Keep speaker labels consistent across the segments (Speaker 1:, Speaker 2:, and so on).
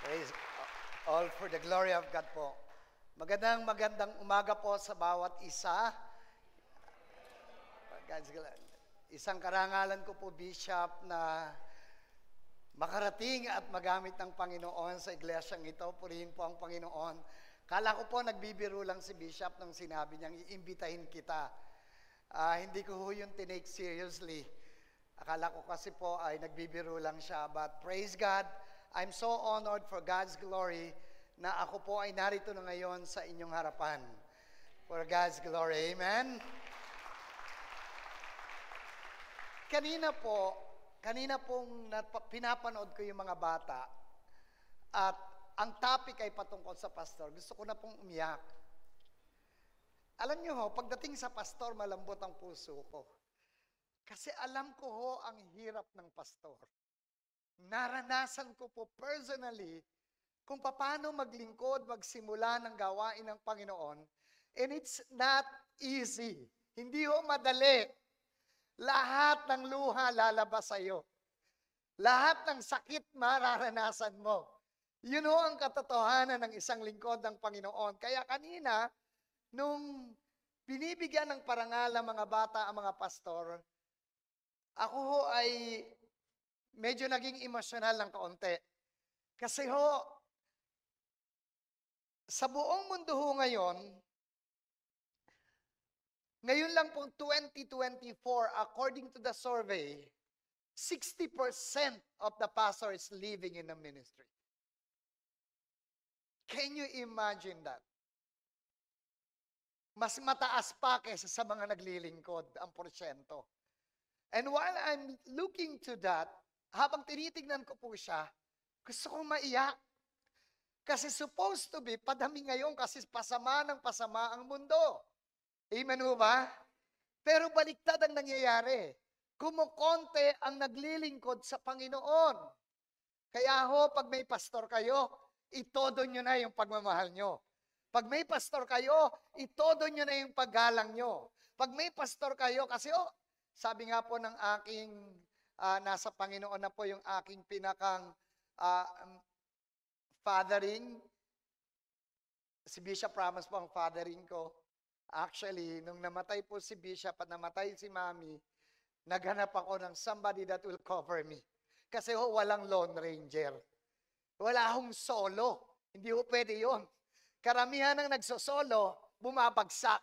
Speaker 1: Praise all for the glory of God po. Magandang umaga po sa bawat isa. Isang karangalan ko po, Bishop, na makarating at magamit ng Panginoon sa iglesyang ito. Purihin po ang Panginoon. Kala ko po nagbibiro lang si Bishop nang sinabi niyang iimbitahin kita. Hindi ko ho yun tinake seriously. Akala ko kasi po ay nagbibiro lang siya. But praise God, I'm so honored for God's glory na ako po ay narito na ngayon sa inyong harapan. For God's glory. Amen? Kanina pong pinapanood ko yung mga bata at ang topic ay patungkol sa pastor. Gusto ko na pong umiyak. Alam niyo ho, pagdating sa pastor, malambot ang puso ko. Kasi alam ko ho ang hirap ng pastor. Naranasan ko po personally kung paano maglingkod, magsimula ng gawain ng Panginoon. And it's not easy. Hindi ho madali. Lahat ng luha lalabas sa iyo. Lahat ng sakit mararanasan mo. Yun ho ang katotohanan ng isang lingkod ng Panginoon. Kaya kanina, nung binibigyan ng parangal ang mga bata, ang mga pastor, ako ho ay medyo naging emosyonal ng kaunti. Kasi ho, sa buong mundo ho ngayon lang pong 2024, according to the survey, 60% of the pastor is living in the ministry. Can you imagine that? Mas mataas pa kaysa sa mga naglilingkod ang porsyento. And while I'm looking to that, habang tinitignan ko po siya, gusto kong maiyak. Kasi supposed to be, padami ngayon kasi pasama ng pasama ang mundo. Amen ho ba? Pero baliktad ang nangyayari. Kumukonte ang naglilingkod sa Panginoon. Kaya ho, pag may pastor kayo, itodo nyo na yung pagmamahal nyo. Pag may pastor kayo, itodo nyo na yung paggalang nyo. Pag may pastor kayo, kasi sabi nga po ng aking nasa Panginoon na po yung aking pinakang fathering. Si Bishop Ramos po ang fathering ko. Actually, nung namatay po si Bishop at namatay si Mami, naghanap ako ng somebody that will cover me. Kasi walang Lone Ranger. Wala akong solo. Hindi pwede yun. Karamihan ng nagsosolo, bumabagsak.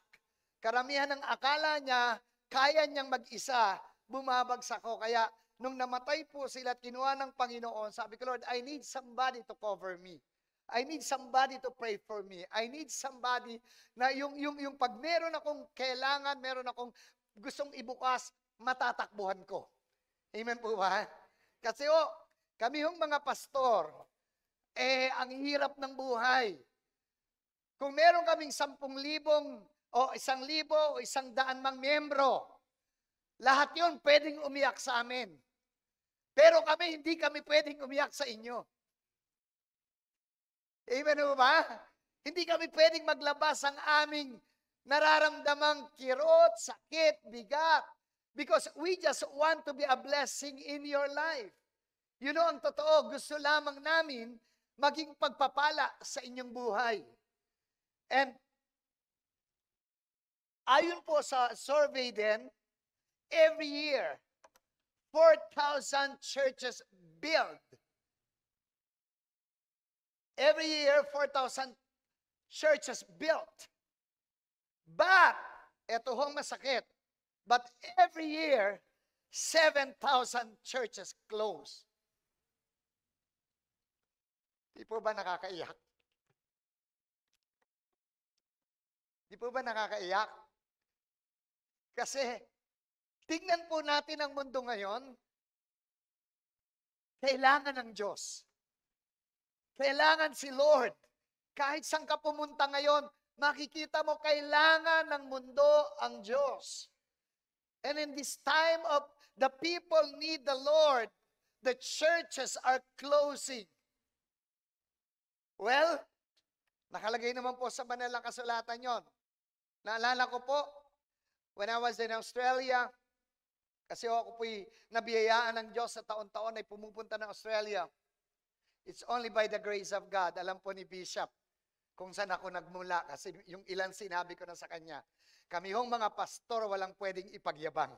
Speaker 1: Karamihan ng akala niya, kaya niyang mag-isa, bumabagsak ko. Kaya, nung namatay po sila at kinuha ng Panginoon, sabi ko, Lord, I need somebody to cover me. I need somebody to pray for me. I need somebody na yung pag meron akong kailangan, meron akong gustong ibukas, matatakbuhan ko. Amen po ba? Kasi kami mga pastor, ang hirap ng buhay. Kung meron kaming 10,000 o 1,000 o 100 mang miyembro, lahat yun pwedeng umiyak sa amin. Pero hindi kami pwedeng umiyak sa inyo. Amen ba? Hindi kami pwedeng maglabas ang aming nararamdamang kirot, sakit, bigat. Because we just want to be a blessing in your life. You know, ang totoo, gusto lamang namin maging pagpapala sa inyong buhay. And ayon po sa survey din, every year, 4,000 churches build. Every year, 4,000 churches built. But, ito hong masakit, but every year, 7,000 churches close. Di po ba nakakaiyak? Di po ba nakakaiyak? Kasi, tingnan po natin ang mundo ngayon, kailangan ng Diyos. Kailangan si Lord. Kahit saan ka pumunta ngayon, makikita mo kailangan ng mundo ang Diyos. And in this time of the people need the Lord, the churches are closing. Well, nakalagay naman po sa banal na kasulatan yon. Naalala ko po, when I was in Australia, kasi ako po'y nabiyayaan ng Diyos sa taon-taon ay pumupunta ng Australia. It's only by the grace of God. Alam po ni Bishop kung saan ako nagmula kasi yung ilan sinabi ko na sa kanya. Kami hong mga pastor walang pwedeng ipagyabang.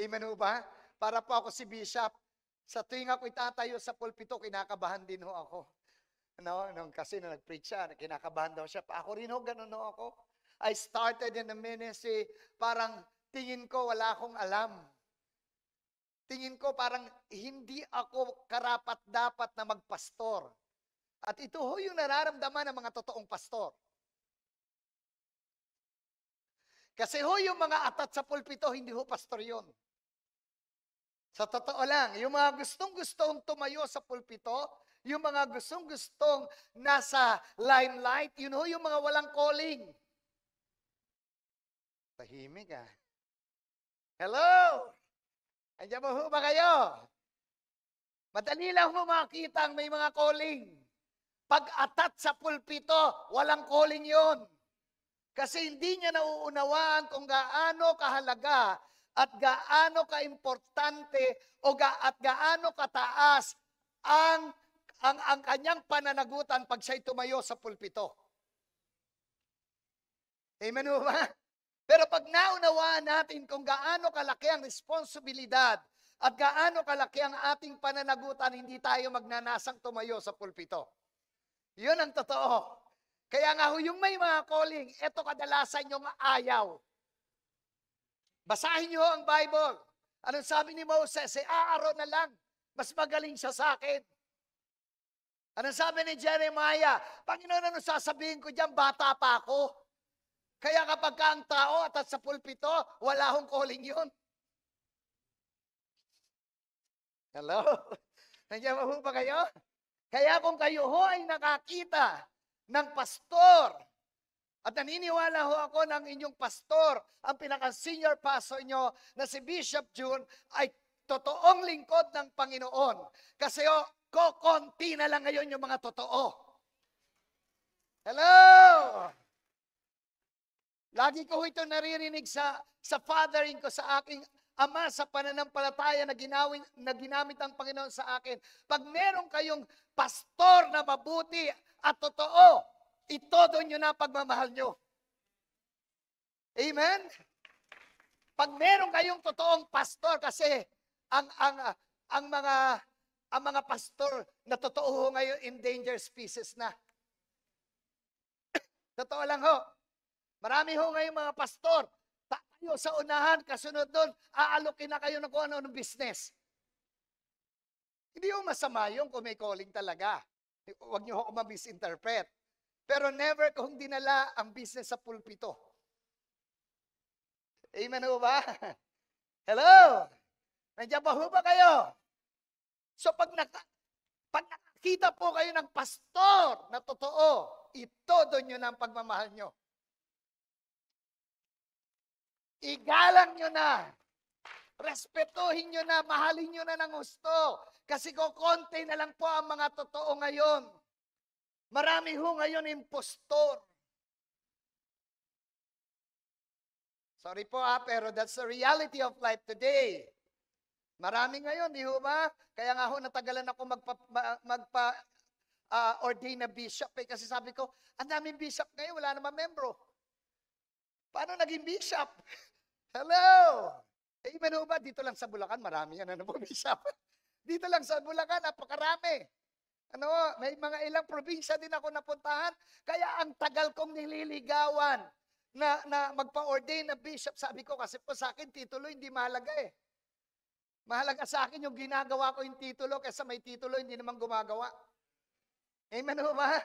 Speaker 1: Amen ho ba? Para po ako si Bishop. Sa tuwing ako itatayo sa pulpito, kinakabahan din ho ako. Kasi nung nag-preach siya, kinakabahan daw siya. Ako rin ho, ganun ho ako. I started in the ministry, parang tingin ko wala akong alam. Tingin ko parang hindi ako karapat-dapat na magpastor. At ito ho yung nararamdaman ng mga totoong pastor. Kasi ho yung mga atat sa pulpito, hindi ho pastor yun. Sa totoo lang, yung mga gustong-gustong tumayo sa pulpito, yung mga gustong-gustong nasa limelight, yun ho yung mga walang calling. Tahimik ah. Hello! Andiyan mo ho ba kayo? Madali lang mo makita ang may mga calling. Pag-atat sa pulpito, walang calling yon. Kasi hindi niya nauunawaan kung gaano kahalaga at gaano kaimportante at gaano kataas ang kanyang pananagutan pag siya'y tumayo sa pulpito. Amen ho ba? Pero pag naunawaan natin kung gaano kalaki ang responsibilidad at gaano kalaki ang ating pananagutan, hindi tayo magnanasang tumayo sa pulpito. Yun ang totoo. Kaya nga ho, yung may mga calling, eto kadalasan yung ayaw. Basahin niyo ang Bible. Anong sabi ni Moses? Aaron na lang. Mas magaling siya sa akin. Anong sabi ni Jeremiah? Panginoon, anong sasabihin ko dyan? Bata pa ako. Kaya kapag ka ang tao at sa pulpito, wala hong calling yun. Hello? Nandiyan mo ba kayo? Kaya kung kayo ho ay nakakita ng pastor, at naniniwala ho ako ng inyong pastor, ang pinaka-senior pastor nyo na si Bishop June, ay totoong lingkod ng Panginoon. Kasi konti na lang ngayon yung mga totoo. Hello! Lagi ko ito naririnig sa fathering ko, sa aking ama, sa pananampalataya na ginamit ang Panginoon sa akin. Pag meron kayong pastor na mabuti at totoo, itodo nyo na pagmamahal nyo. Amen? Pag meron kayong totoong pastor, kasi ang mga pastor na totoo ngayon endangered species na. Totoo lang ho. Marami ho ngayon mga pastor, tayo sa unahan, kasunod doon, aalokin na kayo ng kung ano-anong business. Hindi ho masama yung kung may calling talaga. Huwag niyo ho ma-misinterpret. Pero never kung dinala ang business sa pulpito. Amen ho ba? Hello? Nandiyan ba ho ba kayo? So pag nakakita po kayo ng pastor na totoo, itodo nyo na ang pagmamahal nyo. Igalang nyo na. Respetuhin nyo na. Mahalin nyo na ng gusto. Kasi konti na lang po ang mga totoo ngayon. Marami ho ngayon impostor. Sorry po pero that's the reality of life today. Marami ngayon, di ho ba? Kaya nga ho, natagalan ako ordain na bishop kasi sabi ko, ang daming bishop ngayon, wala naman membro. Paano naging bishop? Hello! Amen ho ba? Dito lang sa Bulacan, marami yan. Ano po, bishop? Dito lang sa Bulacan, napakarami. May mga ilang probinsya din ako napuntahan. Kaya ang tagal kong nililigawan na magpa-ordain na bishop. Sabi ko, kasi po sa akin, titulo hindi mahalaga eh. Mahalaga sa akin yung ginagawa ko yung titulo kaysa may titulo, hindi naman gumagawa. Amen ho ba?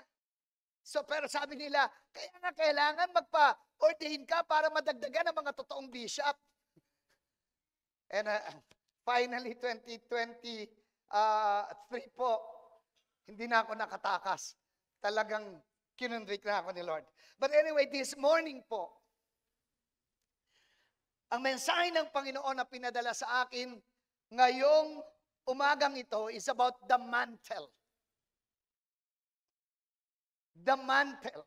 Speaker 1: So, pero sabi nila, kaya nga kailangan magpa-ordain ka para madagdagan ang mga totoong bishop. And finally, 2023 po, hindi na ako nakatakas. Talagang kinundrik na ako ni Lord. But anyway, this morning po, ang mensahe ng Panginoon na pinadala sa akin ngayong umagang ito is about the mantle. The mantle.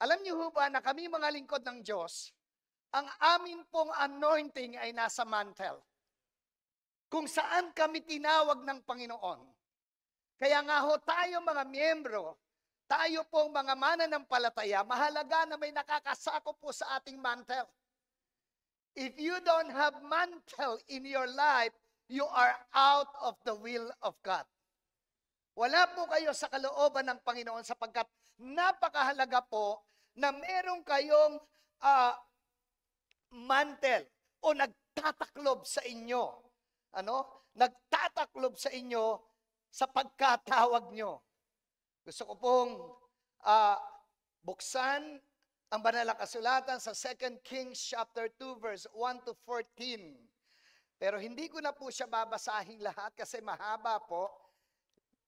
Speaker 1: Alam niyo ho ba na kami mga lingkod ng Diyos, ang amin pong anointing ay nasa mantle. Kung saan kami tinawag ng Panginoon, Kaya nga ho tayo mga miyembro, tayo pong mga mananampalataya, mahalaga na may nakakasakop po sa ating mantle. If you don't have mantle in your life, you are out of the will of God. Wala po kayo sa kalooban ng Panginoon sapagkat napakahalaga po na meron kayong mantle o nagtataklob sa inyo. Nagtataklob sa inyo sa pagkatawag nyo. Gusto ko pong buksan ang banal na kasulatan sa 2 Kings chapter 2 verse 1 to 14. Pero hindi ko na po siya babasahin lahat kasi mahaba po.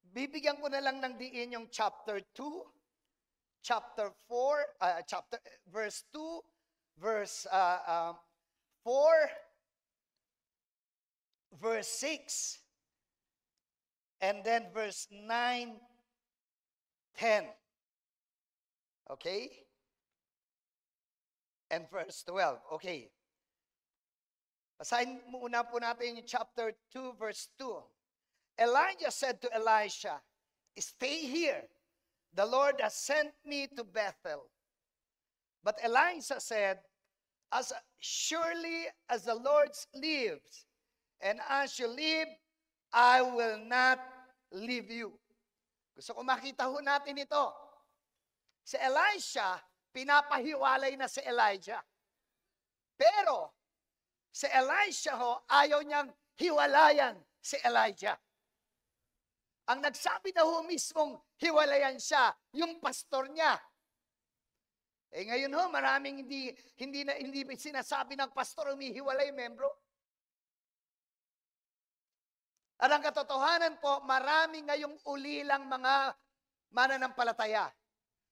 Speaker 1: Bibigyan ko na lang ng diin yung chapter 2, chapter 4, verse 2, verse 4, verse 6, and then verse 9, 10. Okay? And verse 12. Okay. Basahin muna po natin yung chapter 2, verse 2. Elijah said to Elisha, "Stay here. The Lord has sent me to Bethel." But Elisha said, "As surely as the Lord lives, and as you live, I will not leave you." Gusto ko makita ho natin ito. Si Elisha, pinapahiwalay na si Elijah. Pero, si Elisha ho, ayaw niyang hiwalayan si Elijah. Ang nagsabi na ho mismong hiwalayan siya, yung pastor niya. Ngayon ho, maraming hindi sinasabi ng pastor humihiwalay membro. At ang katotohanan po, marami ngayong ulilang mga mananampalataya.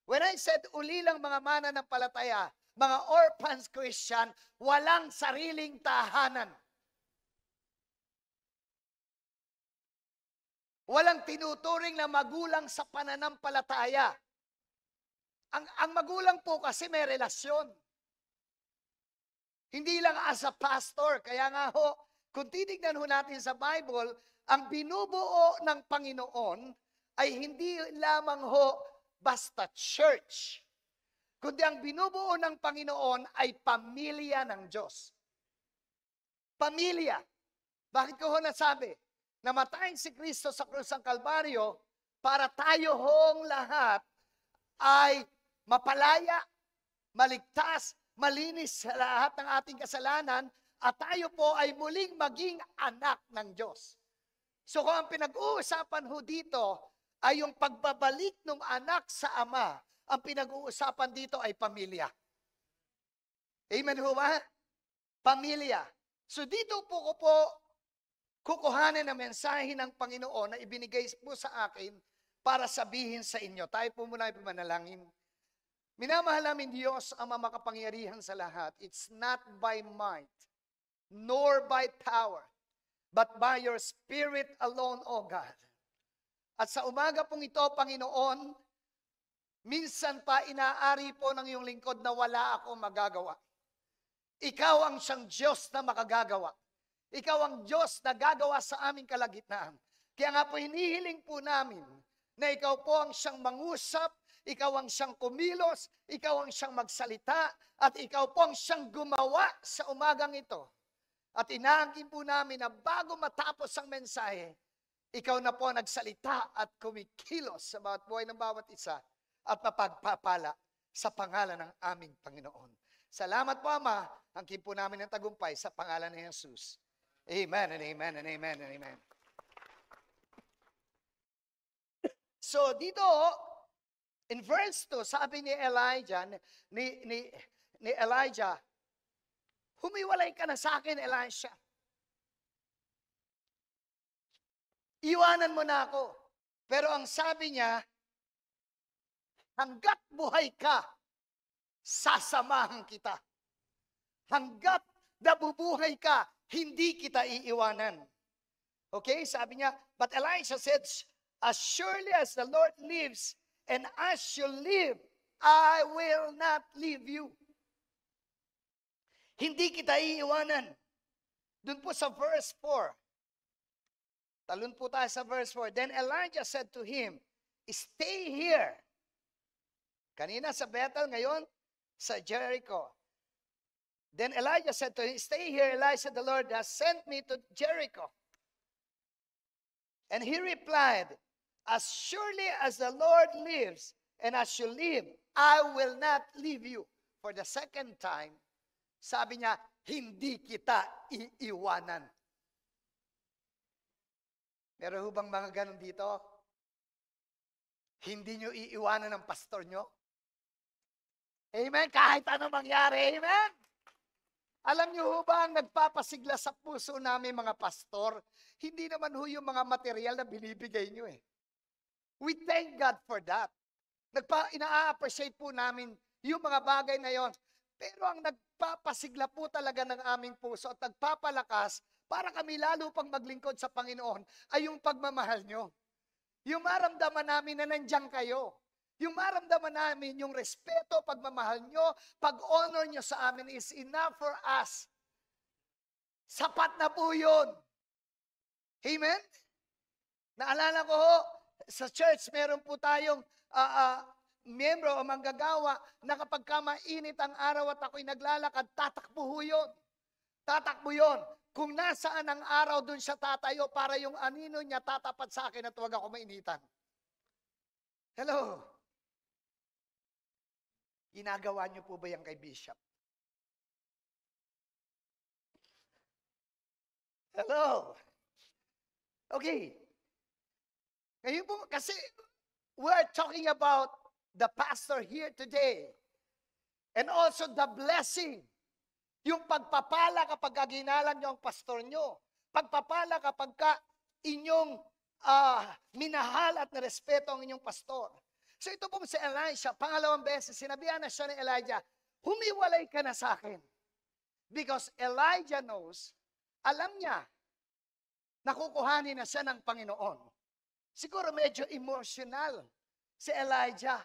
Speaker 1: When I said ulilang mga mananampalataya, mga orphans Christian, walang sariling tahanan. Walang tinuturing na magulang sa pananampalataya. Ang magulang po kasi may relasyon. Hindi lang as a pastor. Kaya nga ho, kung titignan ho natin sa Bible, ang binubuo ng Panginoon ay hindi lamang ho basta church. Kundi ang binubuo ng Panginoon ay pamilya ng Diyos. Pamilya. Bakit ko ho nasabi? Namatay si Kristo sa krus ng Kalbaryo para tayo hong lahat ay mapalaya, maligtas, malinis sa lahat ng ating kasalanan at tayo po ay muling maging anak ng Diyos. So kung ang pinag-uusapan ho dito ay yung pagbabalik ng anak sa ama, ang pinag-uusapan dito ay pamilya. Amen ho ba? Pamilya. So dito po ko kukuhanin ang mensahe ng Panginoon na ibinigay po sa akin para sabihin sa inyo. Tayo po muna ay pumanalangin. Minamahal namin Diyos ang makapangyarihan sa lahat. It's not by might, nor by power, but by your Spirit alone, O God. At sa umaga pong ito, Panginoon, minsan pa inaari po ng iyong lingkod na wala ako magagawa. Ikaw ang siyang Diyos na makagagawa. Ikaw ang Diyos na gagawa sa aming kalagitnaan. Kaya nga po hinihiling po namin na ikaw po ang siyang mangusap, ikaw ang siyang kumilos, ikaw ang siyang magsalita, at ikaw po ang siyang gumawa sa umagang ito. At inaangkin po namin na bago matapos ang mensahe, ikaw na po nagsalita at kumikilos sa bawat buhay ng bawat isa at mapagpapala sa pangalan ng aming Panginoon. Salamat po, Ama. Angkin po namin ang tagumpay sa pangalan ni Jesus. Amen and amen and amen and amen. So dito, in verse 2, sabi ni Elijah, ni Elijah, humiwalay ka na sa akin, Elisha. Iwanan mo na ako. Pero ang sabi niya, hanggat buhay ka, sasamahan kita. Hanggat nabubuhay ka, hindi kita iiwanan. Okay, sabi niya, but Elisha said, as surely as the Lord lives, and as you live, I will not leave you. Hindi kita iiwanan. Doon po sa verse 4, Talon po tayo sa verse 4. Then Elijah said to him, stay here. Kanina sa Bethel, ngayon sa Jericho. Then Elijah said to him, stay here, Elijah, the Lord has sent me to Jericho. And he replied, as surely as the Lord lives, and as you live, I will not leave you. For the second time, sabi niya, hindi kita iiwanan. Meron ho bang mga ganun dito? Hindi nyo iiwanan ng pastor nyo? Amen? Kahit ano mangyari, amen? Alam nyo ho ba ang nagpapasigla sa puso namin mga pastor? Hindi naman ho yung mga material na binibigay nyo eh. We thank God for that. Ina-appreciate po namin yung mga bagay na yon. Pero ang nagpapasigla po talaga ng aming puso at nagpapalakas para kami lalo pang maglingkod sa Panginoon ay yung pagmamahal nyo. Yung maramdaman namin na nandiyan kayo. Yung maramdaman namin yung respeto, pagmamahal nyo, pag-honor nyo sa amin is enough for us. Sapat na po yun. Amen? Naalala ko ho, sa church meron po tayong miyembro o manggagawa na kapag mainit ang araw at ako'y naglalakad, tatakbo ho yun. Tatakbo yun. Kung nasaan ang araw dun siya tatayo para yung anino niya tatapat sa akin at huwag ako mainitan. Hello? Ginagawa niyo po ba yan kay Bishop? Hello? Okay. Ngayon po, kasi we're talking about the pastor here today. And also the blessing. Yung pagpapala kapag ginalang nyo ang pastor nyo. Pagpapala kapag inyong minahal at narespeto ang inyong pastor. So ito pong si Elisha, pangalawang beses, sinabihan na siya ni Elijah, humiwalay ka na sa akin. Because Elijah knows, alam niya, nakukuhanin na siya ng Panginoon. Siguro medyo emotional si Elijah.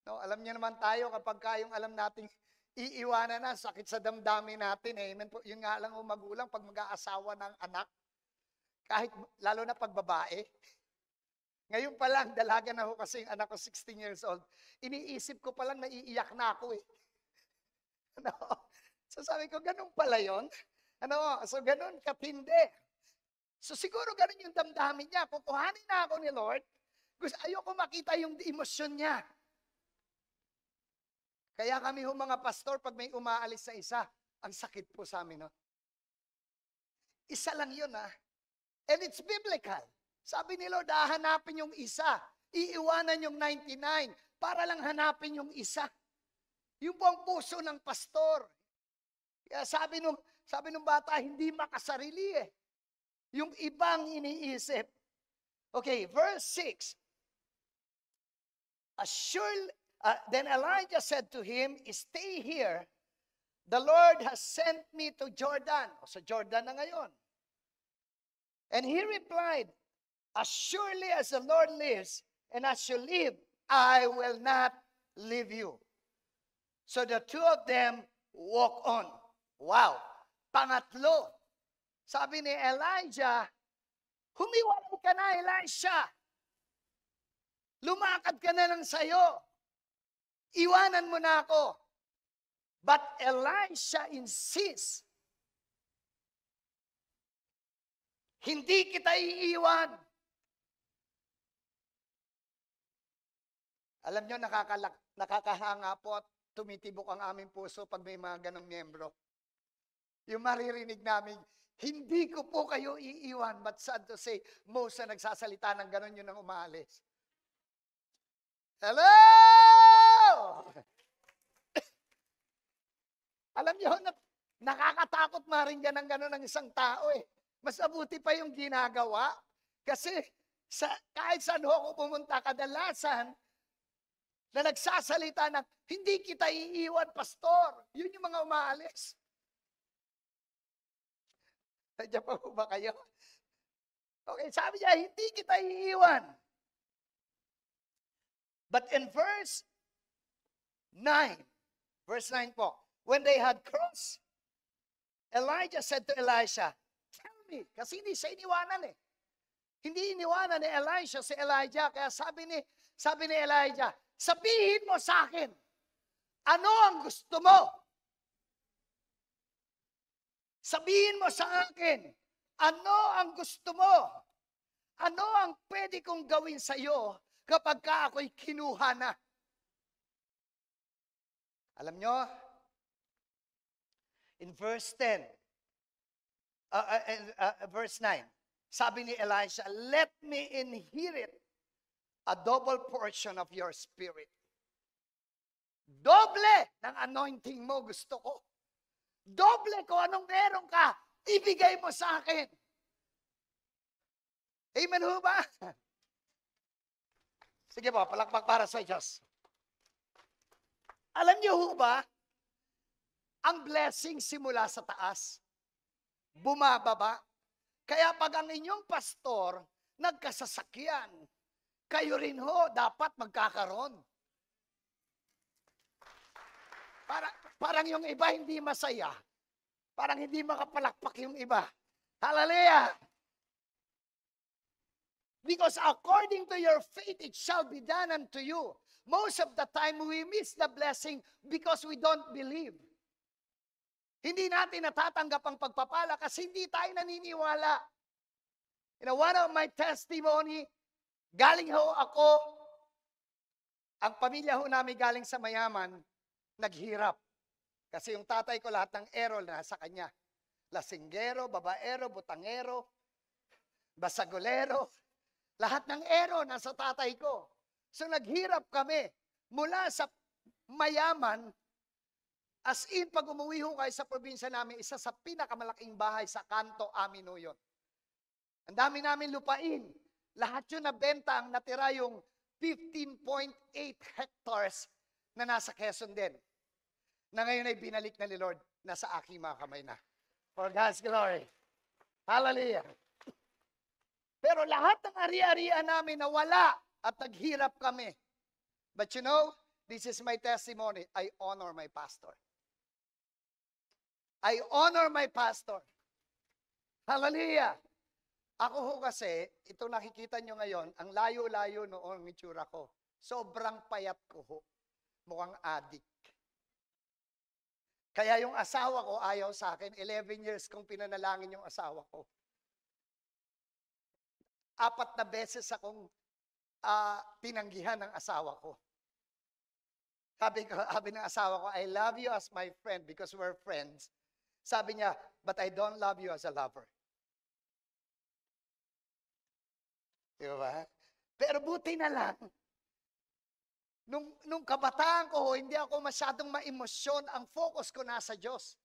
Speaker 1: No, alam niya naman tayo kapag kayong alam nating iiwanan na, sakit sa damdamin natin. Amen po. Yun nga lang ang magulang pag mag-aasawa ng anak. Kahit, lalo na pag babae. Ngayon pa lang, dalaga na ako kasi yung anak ko 16 years old. Iniisip ko pa lang, naiiyak na ako eh. Ano? So sabi ko, ganun pala yun. Ano? So ganun katindi. So siguro ganun yung damdamin niya. Kukuhanin na ako ni Lord. Gusto, ayoko makita yung emosyon niya. Kaya kami mga pastor, pag may umaalis sa isa, ang sakit po sa amin. No? Isa lang yun And it's biblical. Sabi ni Lord, hahanapin yung isa. Iiwanan yung 99 para lang hanapin yung isa. Yung po ang puso ng pastor. Kaya sabi nung bata, hindi makasarili eh. Yung ibang iniisip. Okay, verse 6. Then Elijah said to him, stay here. The Lord has sent me to Jordan. O sa Jordan na ngayon. And he replied, as surely as the Lord lives, and as you live, I will not leave you. So the two of them walk on. Wow. Pangatlo, sabi ni Elijah, humiwalay ka na, Elisha. Lumakad ka na lang sa'yo. Iwanan mo na ako. But Elisha insists, hindi kita iiwan. Alam nyo, nakakahanga po at tumitibok ang aming puso pag may mga ganong miyembro. Yung maririnig namin, hindi ko po kayo iiwan, but sad to say, most na nagsasalita ng ganon yun ang umaalis. Hello! Alam nyo, nakakatakot maringgan ng ganon ng isang tao eh. Mas abuti pa yung ginagawa. Kasi kahit saan ako pumunta, kadalasan, na nagsasalita ng, hindi kita iiwan, pastor. Yun yung mga umaalis. Nandiyan pa po ba kayo? Okay, sabi niya, hindi kita iiwan. But in verse 9 po, when they had crossed, Elijah said to Elisha, tell me, kasi hindi siya iniwanan eh. Hindi iniwanan ni Elisha si Elijah. Kaya sabi ni Elijah, sabihin mo sa akin, ano ang gusto mo? Sabihin mo sa akin, ano ang gusto mo? Ano ang pwede kong gawin sa iyo kapag ka ako'y kinuha na? Alam nyo, in verse 10, verse 9, sabi ni Elisha, let me inherit a double portion of your spirit. Doble ng anointing mo gusto ko. Doble ko anong meron ka, ibigay mo sa akin. Amen ho ba? Sige po, palakpak para sa Diyos. Alam niyo ho ba, ang blessing simula sa taas, bumababa. Kaya pag ang inyong pastor nagkasasakyan, kayo rin ho dapat magkakaroon. Parang yung iba hindi masaya. Parang hindi makapalakpak yung iba. Hallelujah! Because according to your faith, it shall be done unto you. Most of the time, we miss the blessing because we don't believe. Hindi natin natatanggap ang pagpapala kasi hindi tayo naniniwala. You know, one of my testimony, galing ho ako, ang pamilya ho namin galing sa mayaman, naghirap. Kasi yung tatay ko lahat ng erol nasa kanya. Lasinggero, babaero, butangero, basagolero, lahat ng ero nasa tatay ko. So naghirap kami mula sa mayaman, as in pag umuwi ho kayo sa probinsya namin, isa sa pinakamalaking bahay sa kanto amin ho yun. Ang dami namin lupain. Lahat yun nabenta, ang natira yung 15.8 hectares na nasa Quezon din. Na ngayon ay binalik na ni Lord, nasa aking mga kamay na. For God's glory. Hallelujah. Pero lahat ng ari-arian namin nawala at naghirap kami. But you know, this is my testimony. I honor my pastor. I honor my pastor. Hallelujah. Ako ho kasi, ito nakikita nyo ngayon, ang layo-layo noon ng itsura ko. Sobrang payat ko ho. Mukhang adik. Kaya yung asawa ko ayaw sa akin. 11 years kong pinanalangin yung asawa ko. 4 na beses akong tinanggihan ng asawa ko. Sabi ng asawa ko, I love you as my friend because we're friends. Sabi niya, but I don't love you as a lover. Di ba? Pero buti na lang, nung kabataan ko, hindi ako masyadong ma-emosyon. Ang focus ko nasa Diyos.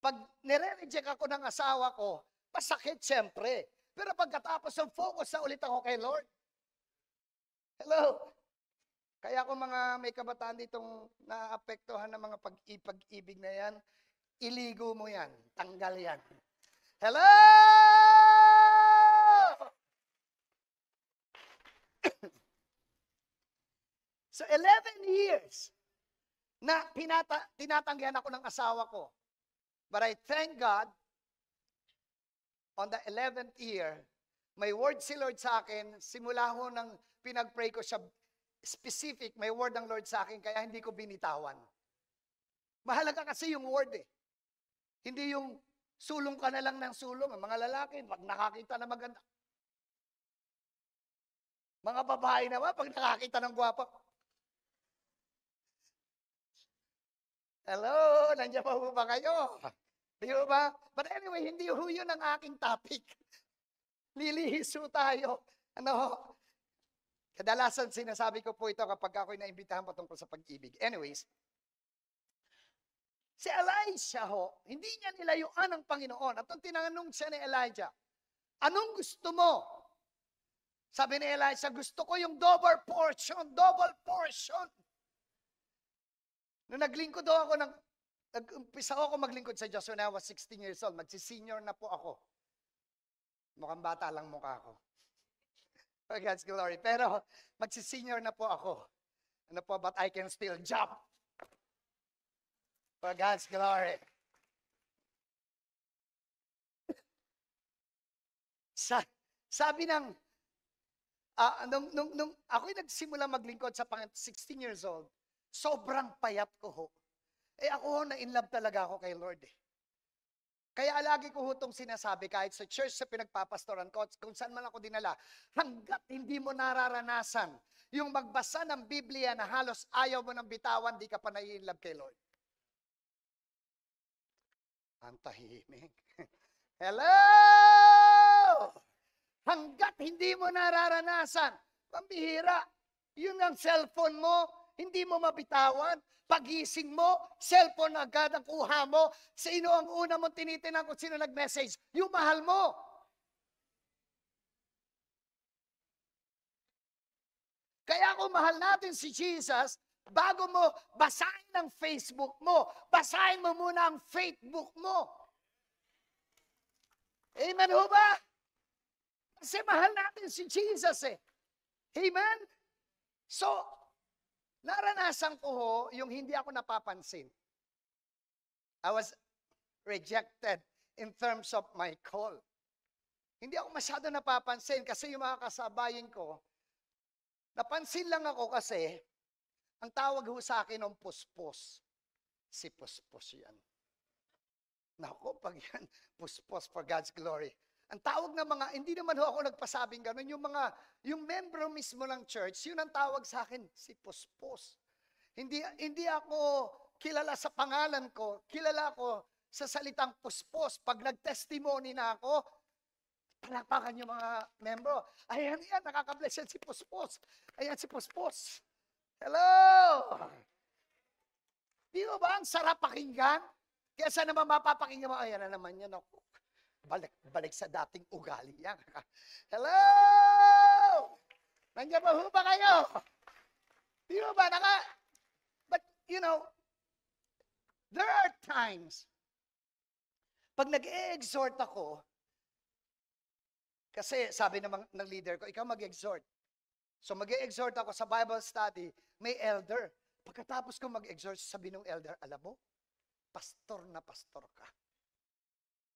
Speaker 1: Pag nire-reject ako ng asawa ko, masakit siyempre. Pero pagkatapos ng focus na ulit ako kay Lord. Hello? Kaya kung mga may kabataan ditong naapektuhan ng mga pag-ibig na yan, iligo mo yan. Tanggal yan. Hello! So 11 years na tinatanggihan ako ng asawa ko. But I thank God, on the 11th year, may word si Lord sa akin, simula ho nang pinag-pray ko siya, specific, may word ng Lord sa akin, kaya hindi ko binitawan. Mahalaga kasi yung word eh. Hindi yung sulong ka na lang ng sulong. Ang mga lalaki, pag nakakita na maganda. Mga babae naman, pag nakakita ng gwapa. Hello, nandiyan pa ho ba kayo? Di ba? But anyway, hindi ho yun ang aking topic. Lilihis ho tayo. Kadalasan sinasabi ko po ito kapag ako'y naimbitahan patungkol sa pag-ibig. Anyways, si Elijah ho, hindi niya nilayuan ang Panginoon. At nung tinanong siya ni Elijah, anong gusto mo? Sabi ni Elijah, gusto ko yung double portion, double portion. Nung naglingkod ako, nag-umpisa ako maglingkod sa Diyos when I was 16 years old. Magsi-senior na po ako. Mukhang bata lang mukha ko. For God's glory. Pero magsi-senior na po ako. But I can still jump. For God's glory. Sabi ng, nung ako'y nagsimula maglingkod sa Panginoon, 16 years old, sobrang payat ko ho. Ako ho, na-inlove talaga ako kay Lord eh. Kaya lagi ko ho itong sinasabi, kahit sa church sa pinagpapastoran ko, kung saan man ako dinala, hanggat hindi mo nararanasan yung magbasa ng Biblia na halos ayaw mo ng bitawan, di ka pa nai-inlove kay Lord. Ang tahimik. Hello! Hanggat hindi mo nararanasan, pambihira, yun ang cellphone mo, hindi mo mabitawan. Pagising mo, cellphone agad ang kuha mo. Sino ang una mong tinitinan kung sino nag-message? Yung mahal mo. Kaya kung mahal natin si Jesus, bago mo basahin ang Facebook mo, basahin mo muna ang Facebook mo. Amen ho ba? Kasi mahal natin si Jesus eh. Amen? So, naranasan ko ho yung hindi ako napapansin. I was rejected in terms of my call. Hindi ako masyado napapansin kasi yung mga kasabayin ko, napansin lang ako kasi, ang tawag ho sa akin ng puspos. Si puspos yan. Naku, pag yan, puspos for God's glory. Ang tawag ng mga, hindi naman ho ako nagpasabing ganun, yung membro mismo ng church, yun ang tawag sa akin, si puspos. Hindi ako kilala sa pangalan ko, kilala ko sa salitang puspos. Pag nag-testimony na ako, palakpakan yung mga membro. Ayan yan, nakaka-bless yan si puspos. Ayan si puspos. Hello! Di ba ang sarap pakinggan? Kaya saan naman mapapakinggan mo? Ayan na naman yan ako. Balik sa dating ugali yan. Hello! Nandiyan ba ho ba kayo? Di ba But, you know, there are times, pag nag-e-exhort ako, kasi sabi ng leader ko, ikaw mag-exhort. So mag-e-exhort ako sa Bible study, may elder. Pagkatapos ko mag-exhort, sabi ng elder, alam mo, pastor na pastor ka.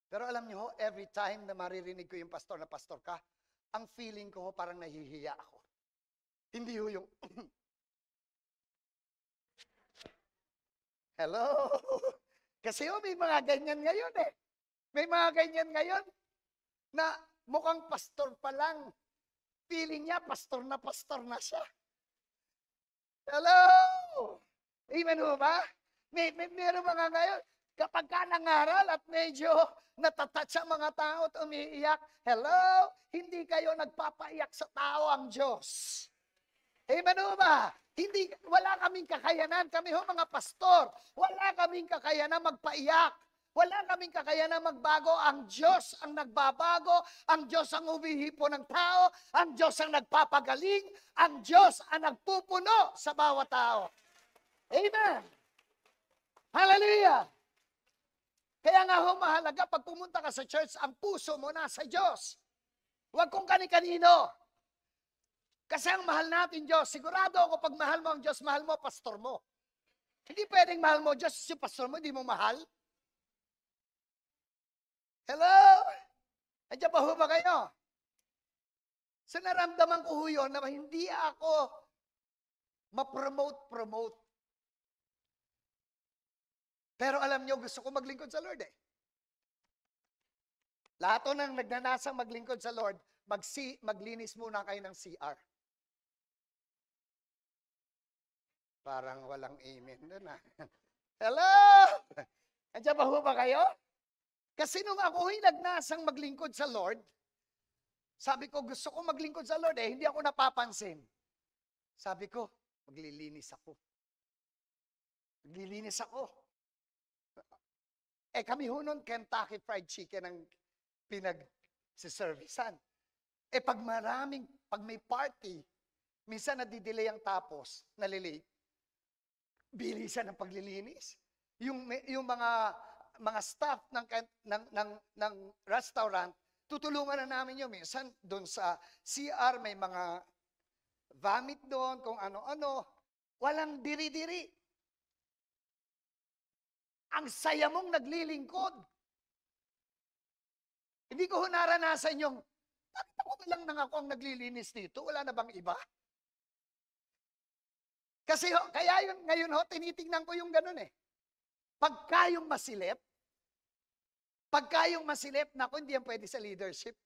Speaker 1: Pero alam niyo, every time na maririnig ko yung pastor na pastor ka, ang feeling ko parang nahihiya ako. Hindi ho yung, hello? Kasi may mga ganyan ngayon eh. May mga ganyan ngayon na mukhang pastor pa lang. Feeling niya, pastor na siya. Hello? Amen ho ba? Meron mga ngayon, kapag ka nangaral at medyo natatat sa mga tao at umiiyak, hello? Hindi kayo nagpapaiyak sa tao ang Diyos. Amen ho ba? Wala kaming kakayanan. Kami ho mga pastor, wala kaming kakayanan magpaiyak. Wala kaming kakayanan magbago. Ang Diyos ang nagbabago. Ang Diyos ang humihipo ng tao. Ang Diyos ang nagpapagaling. Ang Diyos ang nagpupuno sa bawat tao. Amen. Hallelujah. Kaya nga ho mahalaga, pag pumunta ka sa church, ang puso mo nasa Diyos. Huwag kung kani-kanino. Kasi ang mahal natin Diyos, sigurado ako pag mahal mo ang Diyos, mahal mo pastor mo. Hindi pwedeng mahal mo Diyos, si pastor mo, hindi mo mahal. Hello? Andiyan pa ho ba kayo? So naramdaman ko ho yun na hindi ako ma-promote. Pero alam nyo, gusto ko maglingkod sa Lord eh. Lahat ng nagnanasang maglingkod sa Lord, maglinis muna kayo ng CR. Parang walang amen doon ah. Hello? Andiyan ba ho ba kayo? Kasi nung ako'y nagnasang maglingkod sa Lord, sabi ko, gusto ko maglingkod sa Lord eh, hindi ako napapansin. Sabi ko, maglilinis ako. Maglilinis ako. Kami ho nun, Kentucky Fried Chicken ang pinag-servisan. Pag may party, minsan nadidelay ang tapos, nalilate, bilisan ang paglilinis. Yung mga staff ng restaurant, tutulungan na namin yun. Minsan, doon sa CR, may mga vomit doon, kung ano-ano. Walang diri-diri. Ang saya mong naglilingkod. Hindi ko naranasan yung, Ako na lang nang ako ang naglilinis dito. Wala na bang iba? Kasi kaya yun, ngayon tinitingnan ko yung ganun eh. Pagka yung masilip, naku, hindi yan pwede sa leadership.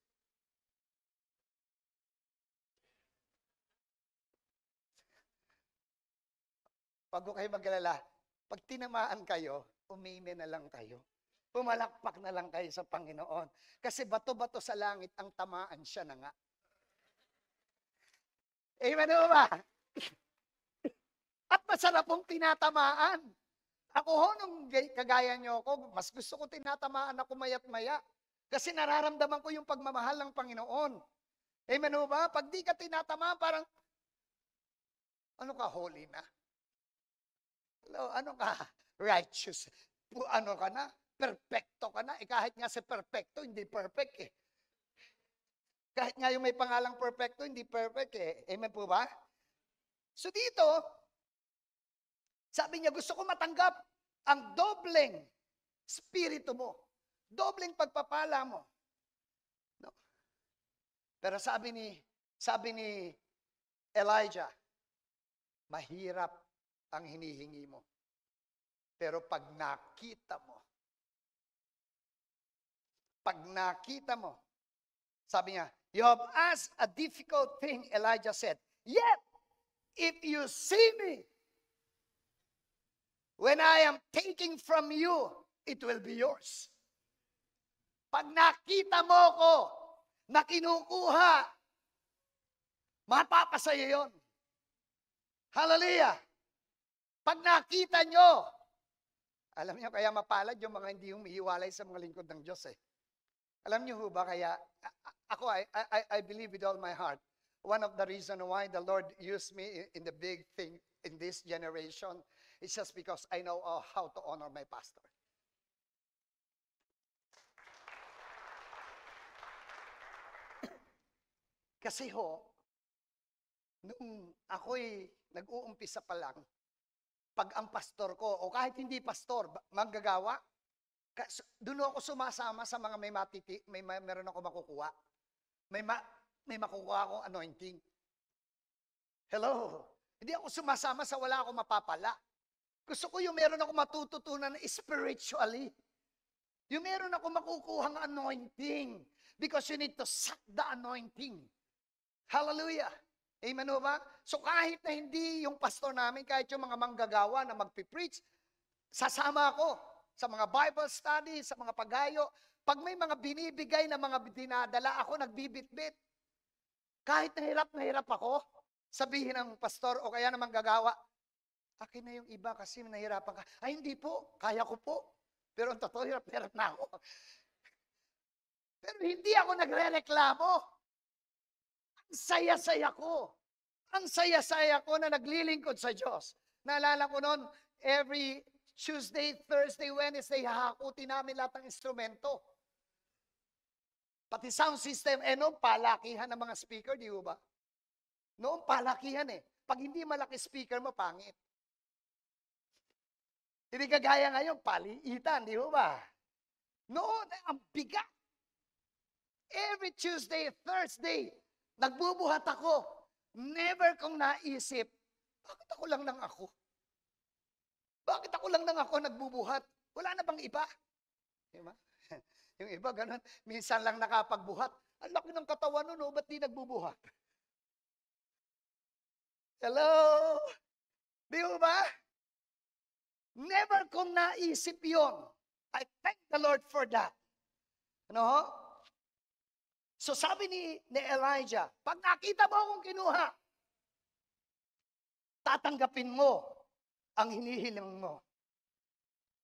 Speaker 1: Pag ko kayo mag-alala, pag tinamaan kayo, umime na lang kayo. Pumalakpak na lang kayo sa Panginoon. Kasi bato-bato sa langit, ang tamaan siya na nga. Amen ba? At masarap pong tinatamaan. Ako nung kagaya nyo ako, mas gusto ko tinatamaan ako mayat maya. Kasi nararamdaman ko yung pagmamahal ng Panginoon. Amen ba? Pag di ka tinatamaan, parang, ano ka, holy na? Ano ka, righteous? Ano ka na? Perfecto ka na? Kahit nga sa perfecto, hindi perfect eh. Kahit nga yung may pangalang perfecto, hindi perfect eh. Amen po ba? So dito, sabi niya, gusto ko matanggap ang dobleng spirito mo. Dobleng pagpapala mo. No? Pero sabi ni Elijah, mahirap ang hinihingi mo. Pero pag nakita mo, sabi niya, you have asked a difficult thing, Elijah said. Yet, if you see me, when I am taking from you, it will be yours. Pag nakita mo ko na kinukuha, mapapasaya yun. Hallelujah! Pag nakita nyo, alam niyo kaya mapalad yung mga hindi humihiwalay sa mga lingkod ng Diyos eh. Alam niyo ba kaya, ako, I believe with all my heart, one of the reasons why the Lord used me in the big thing in this generation is just because I know how to honor my pastor. Kasi nung ako'y nag-uumpisa pa lang, pag ang pastor ko, o kahit hindi pastor, manggagawa, doon ako sumasama sa mga meron ako makukuha. May makukuha akong anointing. Hello? Hindi ako sumasama sa wala akong mapapala. Gusto ko yung meron ako matututunan spiritually. Yung meron ako makukuhang anointing. Because you need to suck the anointing. Hallelujah. Amen ba? So kahit na hindi yung pastor namin, kahit yung mga manggagawa na magpipreach, sasama ako sa mga Bible studies, sa mga paghayo. Pag may mga binibigay na mga dinadala, ako nagbibitbit. Kahit na hirap ako, sabihin ng pastor o kaya ng manggagawa, akin na yung iba kasi nahirapan ka. Ay, hindi po. Kaya ko po. Pero ang totoo, hirap na ako. Pero hindi ako nagre-reklamo. Ang saya-saya ko. Ang saya-saya ko na naglilingkod sa Diyos. Naalala ko noon, every Tuesday, Thursday, Wednesday, hahakutin namin lahat ng instrumento. Pati sound system, noong palakihan ng mga speaker, di ba? Noong palakihan Pag hindi malaki speaker mo, pangit. Hindi kagaya ngayon, paliitan, di ba? Noon, ang bigat. Every Tuesday, Thursday, nagbubuhat ako. Never kong naisip, bakit ako lang nang ako? Bakit ako lang nang ako nagbubuhat? Wala na bang iba? Diba? Yung iba, ganun. Minsan lang nakapagbuhat. Ang laki ng katawan nun, ba't di nagbubuhat? Hello? Di ba? Never kong naisip yon. I thank the Lord for that. Ano? So sabi ni Elijah, pag nakita mo akong kinuha, tatanggapin mo ang hinihiling mo.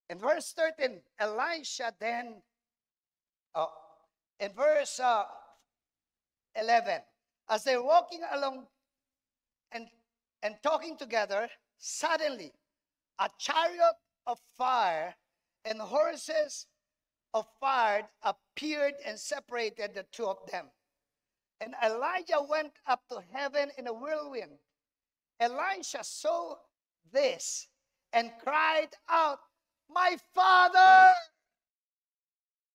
Speaker 1: In verse 13, Elisha then, in verse 11, as they're walking along and talking together, suddenly a chariot of fire and horses of fire appeared and separated the two of them. And Elijah went up to heaven in a whirlwind. Elisha saw this and cried out, "My father!"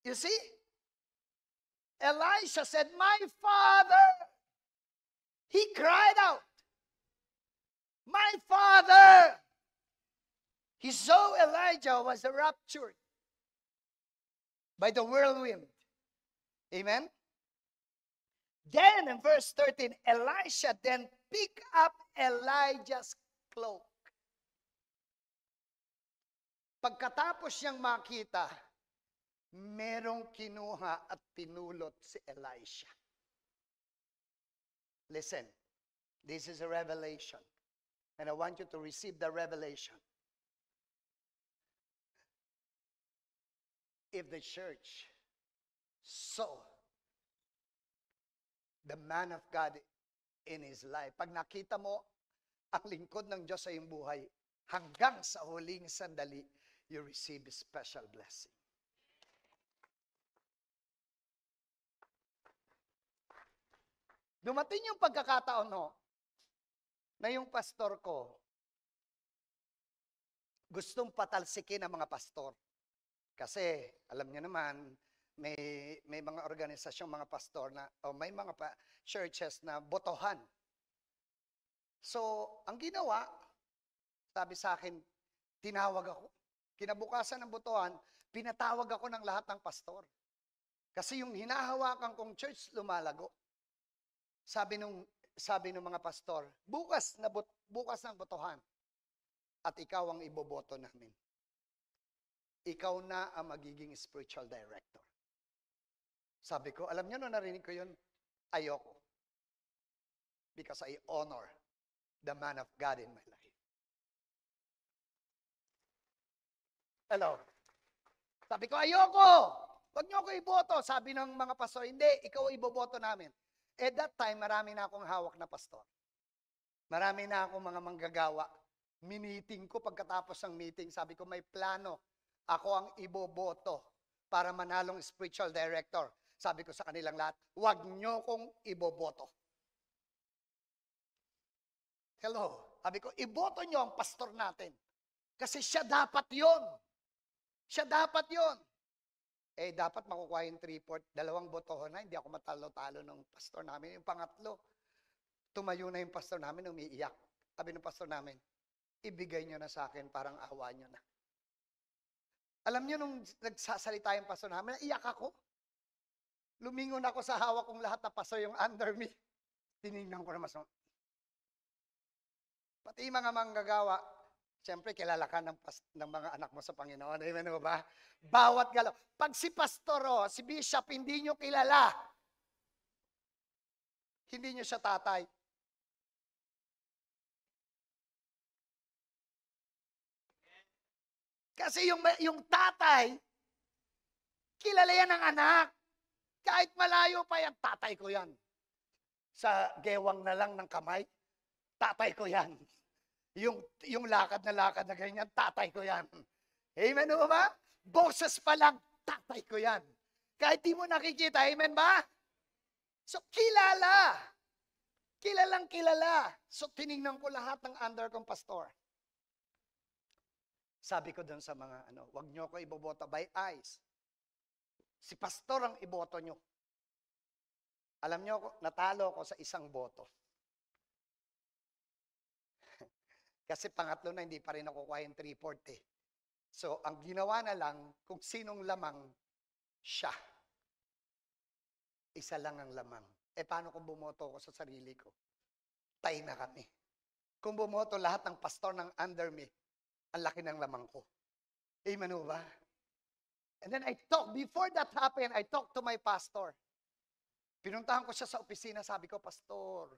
Speaker 1: You see? Elisha said, "My father." He cried out, "My father." He saw Elijah was raptured by the whirlwind. Amen? Then in verse 13, Elisha then picked up Elijah's cloak. Pagkatapos niyang makita, merong kinuha at pinulot si Elisha. Listen, this is a revelation. And I want you to receive the revelation. If the church saw the man of God in his life, pag nakita mo ang lingkod ng Diyos sa iyong buhay, hanggang sa huling sandali, you receive a special blessing. Dumating yung pagkakataon, no, na yung pastor ko, gustong patalsikin ang mga pastor. Kasi, alam niyo naman, may mga organisasyong mga pastor na, o may mga churches na botohan. So, ang ginawa, sabi sa akin, tinawag ako. Kinabukasan ng botohan, pinatawag ako ng lahat ng pastor. Kasi yung hinahawakan kong church, lumalago. Sabi nung mga pastor, bukas ng botohan, at ikaw ang iboboto namin. Ikaw na ang magiging spiritual director. Sabi ko, alam niyo, narinig ko yun, ayoko. Because I honor the man of God in my life. Hello? Sabi ko, ayoko! Huwag niyo ako iboto. Sabi ng mga pastor, hindi, ikaw iboboto namin. At that time, marami na akong hawak na pastor. Marami na akong mga manggagawa. Miniting ko, pagkatapos ng meeting, sabi ko, may plano. Ako ang iboboto para manalong spiritual director. Sabi ko sa kanilang lahat, huwag niyo kong iboboto. Hello? Sabi ko, iboto niyo ang pastor natin. Kasi siya dapat yon. Siya dapat yon. Eh, dapat makukuha yung 3/4. 2 botohan na, hindi ako matalo-talo ng pastor namin. Yung pangatlo, tumayo na yung pastor namin, umiiyak. Sabi ng pastor namin, ibigay niyo na sa akin, parang awa niyo na. Alam niyo, nung nagsasalita yung pastor namin, iyak ako. Lumingon ako sa hawak kong lahat na pastor yung under me. Tinignan ko na mas. Pati yung mga manggagawa, siyempre kilala ka ng mga anak mo sa Panginoon. Amen mo ba? Bawat galaw. Pag si pastor, si bishop, hindi nyo kilala. Hindi nyo siya tatay. Kasi yung tatay, kilala yan ng anak. Kahit malayo pa yan, tatay ko yan. Sa gewang na lang ng kamay, tatay ko yan. Yung lakad na ganyan, tatay ko yan. Amen o ba? Boses pa lang, tatay ko yan. Kahit di mo nakikita, amen ba? So, kilala. Kilalang kilala. So, tinignan ko lahat ng under kong pastor. Sabi ko doon sa mga, wag nyo ko iboboto by eyes. Si pastor ang iboto nyo. Alam nyo, natalo ko sa isang boto. Kasi pangatlo na, hindi pa rin nakukuha yung 3/4 eh. So, ang ginawa na lang, kung sinong lamang, siya. Isa lang ang lamang. Eh, paano kung bumoto ko sa sarili ko? Tay na kami. Kung bumoto lahat ng pastor ng under me, ang laki ng lamang ko. Amen ba? And then before that happened, I talked to my pastor. Pinuntahan ko siya sa opisina, sabi ko, Pastor,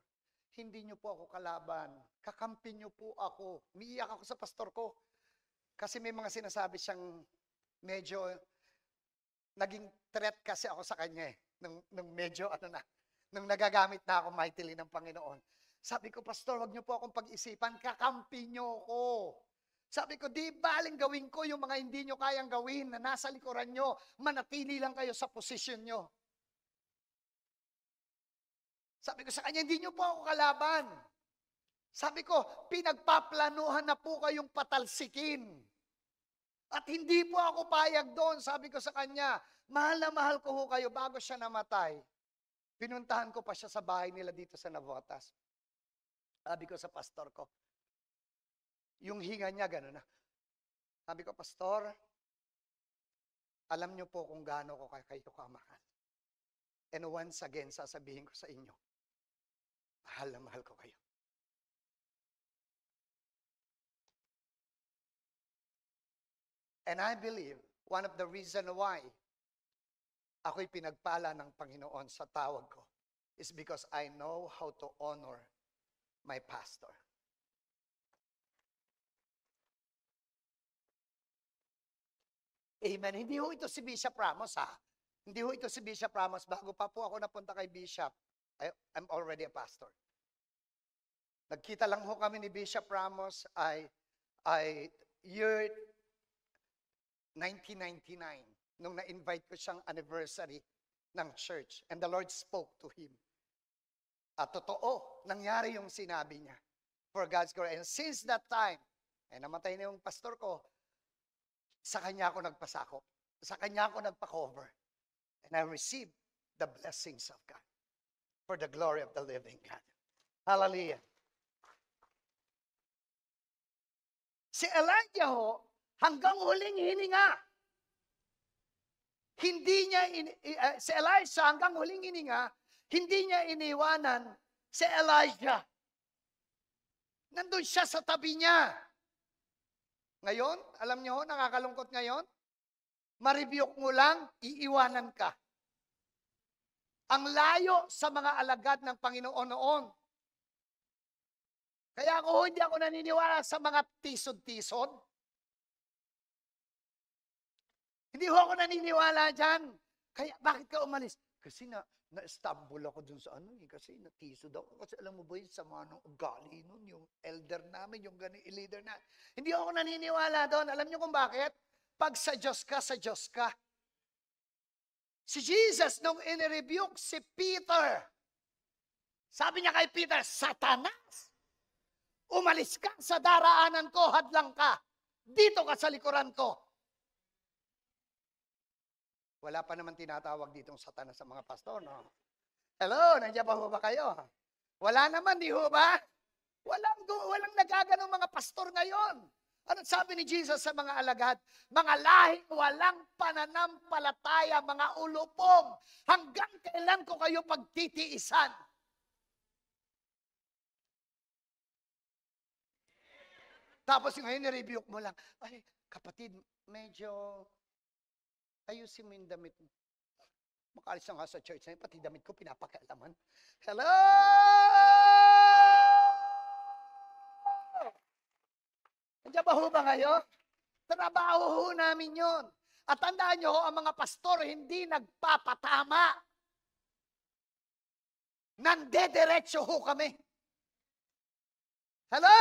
Speaker 1: hindi niyo po ako kalaban. Kakampi niyo po ako. Umiiyak ako sa pastor ko. Kasi may mga sinasabi siyang medyo, naging threat kasi ako sa kanya eh. Nung medyo, nung nagagamit na ako mightily ng Panginoon. Sabi ko, Pastor, wag niyo po akong pag-isipan, kakampi niyo ko. Sabi ko, di baling gawin ko yung mga hindi nyo kayang gawin na nasa likuran nyo, manatili lang kayo sa posisyon nyo. Sabi ko sa kanya, hindi nyo po ako kalaban. Sabi ko, pinagpaplanuhan na po kayong patalsikin. At hindi po ako payag doon. Sabi ko sa kanya, mahal na mahal ko ho kayo bago siya namatay. Pinuntahan ko pa siya sa bahay nila dito sa Navotas. Sabi ko sa pastor ko, yung hinga niya gano'n na. Sabi ko, Pastor, alam niyo po kung gaano ko kayo kamahal. And once again, sasabihin ko sa inyo, mahal na mahal ko kayo. And I believe, one of the reason why ako'y pinagpala ng Panginoon sa tawag ko is because I know how to honor my pastor. Amen. Hindi ho ito si Bishop Ramos, ha? Hindi ho ito si Bishop Ramos. Bago pa po ako napunta kay Bishop, I'm already a pastor. Nagkita lang ho kami ni Bishop Ramos ay year 1999, nung na-invite ko siyang anniversary ng church. And the Lord spoke to him. At totoo, nangyari yung sinabi niya. For God's glory. And since that time, namatay na yung pastor ko, sa kanya ako nagpasakop. Sa kanya ako nagpa-cover. And I received the blessings of God for the glory of the living God. Hallelujah. Si Elijah ho, hanggang huling hininga. Hindi niya, si Elisha hanggang huling hininga, hindi niya iniwanan si Elijah. Nandun siya sa tabi niya. Ngayon, alam niyo, nakakalungkot ngayon, ma-rebuke mo lang, iiwanan ka. Ang layo sa mga alagad ng Panginoon noon. Kaya hindi ako naniniwala sa mga tisod-tisod. Hindi ho ako naniniwala dyan. Kaya bakit ka umalis? Kasi na-stumble ako dun sa kasi natisod ako. Kasi alam mo ba yung sama ng ugali nun, yung elder namin, yung leader na. Hindi ako naniniwala doon. Alam niyo kung bakit? Pag sa Diyos ka, sa Diyos ka. Si Jesus, nung in-rebuke si Peter, sabi niya kay Peter, Satanas, umalis ka sa daraanan ko, hadlang ka. Dito ka sa likuran ko. Wala pa naman tinatawag ditong Satanas sa mga pastor, no? Hello, nandiyan ba ho ba kayo? Wala naman, di ho ba? Walang nagaganong mga pastor ngayon. Ano sabi ni Jesus sa mga alagad? Mga lahing walang pananampalataya, mga ulupong, hanggang kailan ko kayo pagtitiisan? Tapos ngayon, ni-rebuke mo lang, ay, kapatid, medyo ayusin mo yung damit mo. Makaalis na nga sa church na yun, pati damit ko pinapakialaman. Hello! Nandiyan ba ho ba ngayon? Trabaho ho namin yun. At tandaan nyo, ang mga pastor hindi nagpapatama. Nandediretso ho kami. Hello!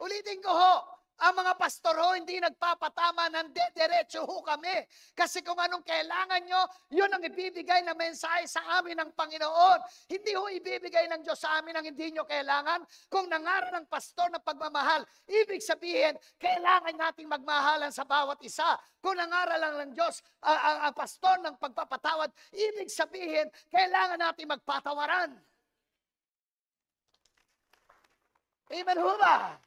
Speaker 1: Ulitin ko ho. Ang mga pastor ho, hindi nagpapatama, nandediretso ho kami. Kasi kung anong kailangan nyo, yun ang ibibigay na mensahe sa amin ng Panginoon. Hindi ho ibibigay ng Diyos sa amin ang hindi nyo kailangan. Kung nangaral ng pastor ng pagmamahal, ibig sabihin, kailangan nating magmahalan sa bawat isa. Kung nangaral lang ng Diyos, ang pastor ng pagpapatawad, ibig sabihin, kailangan nating magpatawaran. Amen ho ba?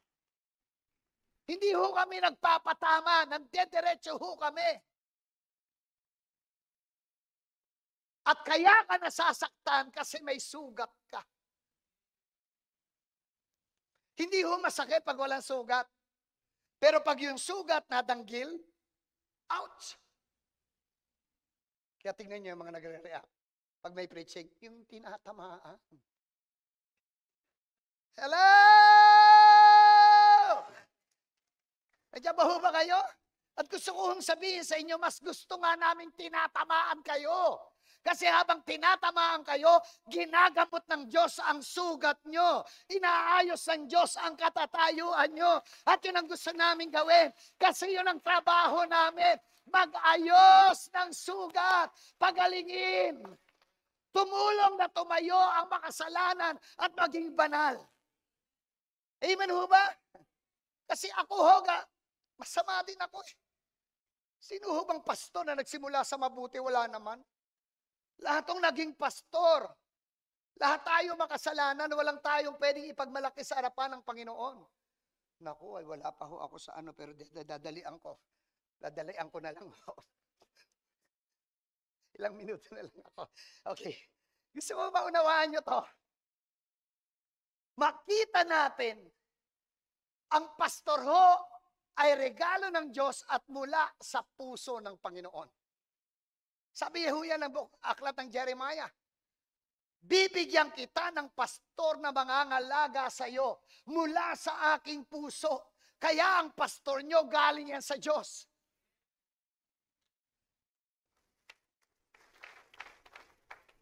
Speaker 1: Hindi ho kami nagpapatama, nandediretso ho kami. At kaya ka nasasaktan kasi may sugat ka. Hindi ho masakit pag walang sugat. Pero pag yung sugat nadanggil, ouch! Kaya tingnan niyo yung mga nagre-react. Pag may preaching, yung tinatamaan. Hello! Nandiyan ba ho ba kayo? At gusto kong sabihin sa inyo, mas gusto nga namin tinatamaan kayo. Kasi habang tinatamaan kayo, ginagamot ng Diyos ang sugat nyo. Inaayos ng Diyos ang katatayuan nyo. At yun ang gusto namin gawin. Kasi yun ang trabaho namin. Mag-ayos ng sugat. Pagalingin. Tumulong na tumayo ang makasalanan at maging banal. Amen ho ba? Kasi ako ho, masama din ako. Sino ho bang pastor na nagsimula sa mabuti? Wala naman. Lahat ng naging pastor. Lahat tayo makasalanan, walang tayong pwedeng ipagmalaki sa harapan ng Panginoon. Naku, ay wala pa ho ako sa ano, pero dadalian ko. Dadalian ko na lang ho. Ilang minuto na lang ako. Okay. Gusto mo ba unawaan nyo to? Makita natin, ang pastor ho ay regalo ng Diyos at mula sa puso ng Panginoon. Sabi ho yan ng aklat ng Jeremiah. Bibigyan kita ng pastor na mangangalaga sa iyo mula sa aking puso. Kaya ang pastor nyo galing yan sa Diyos.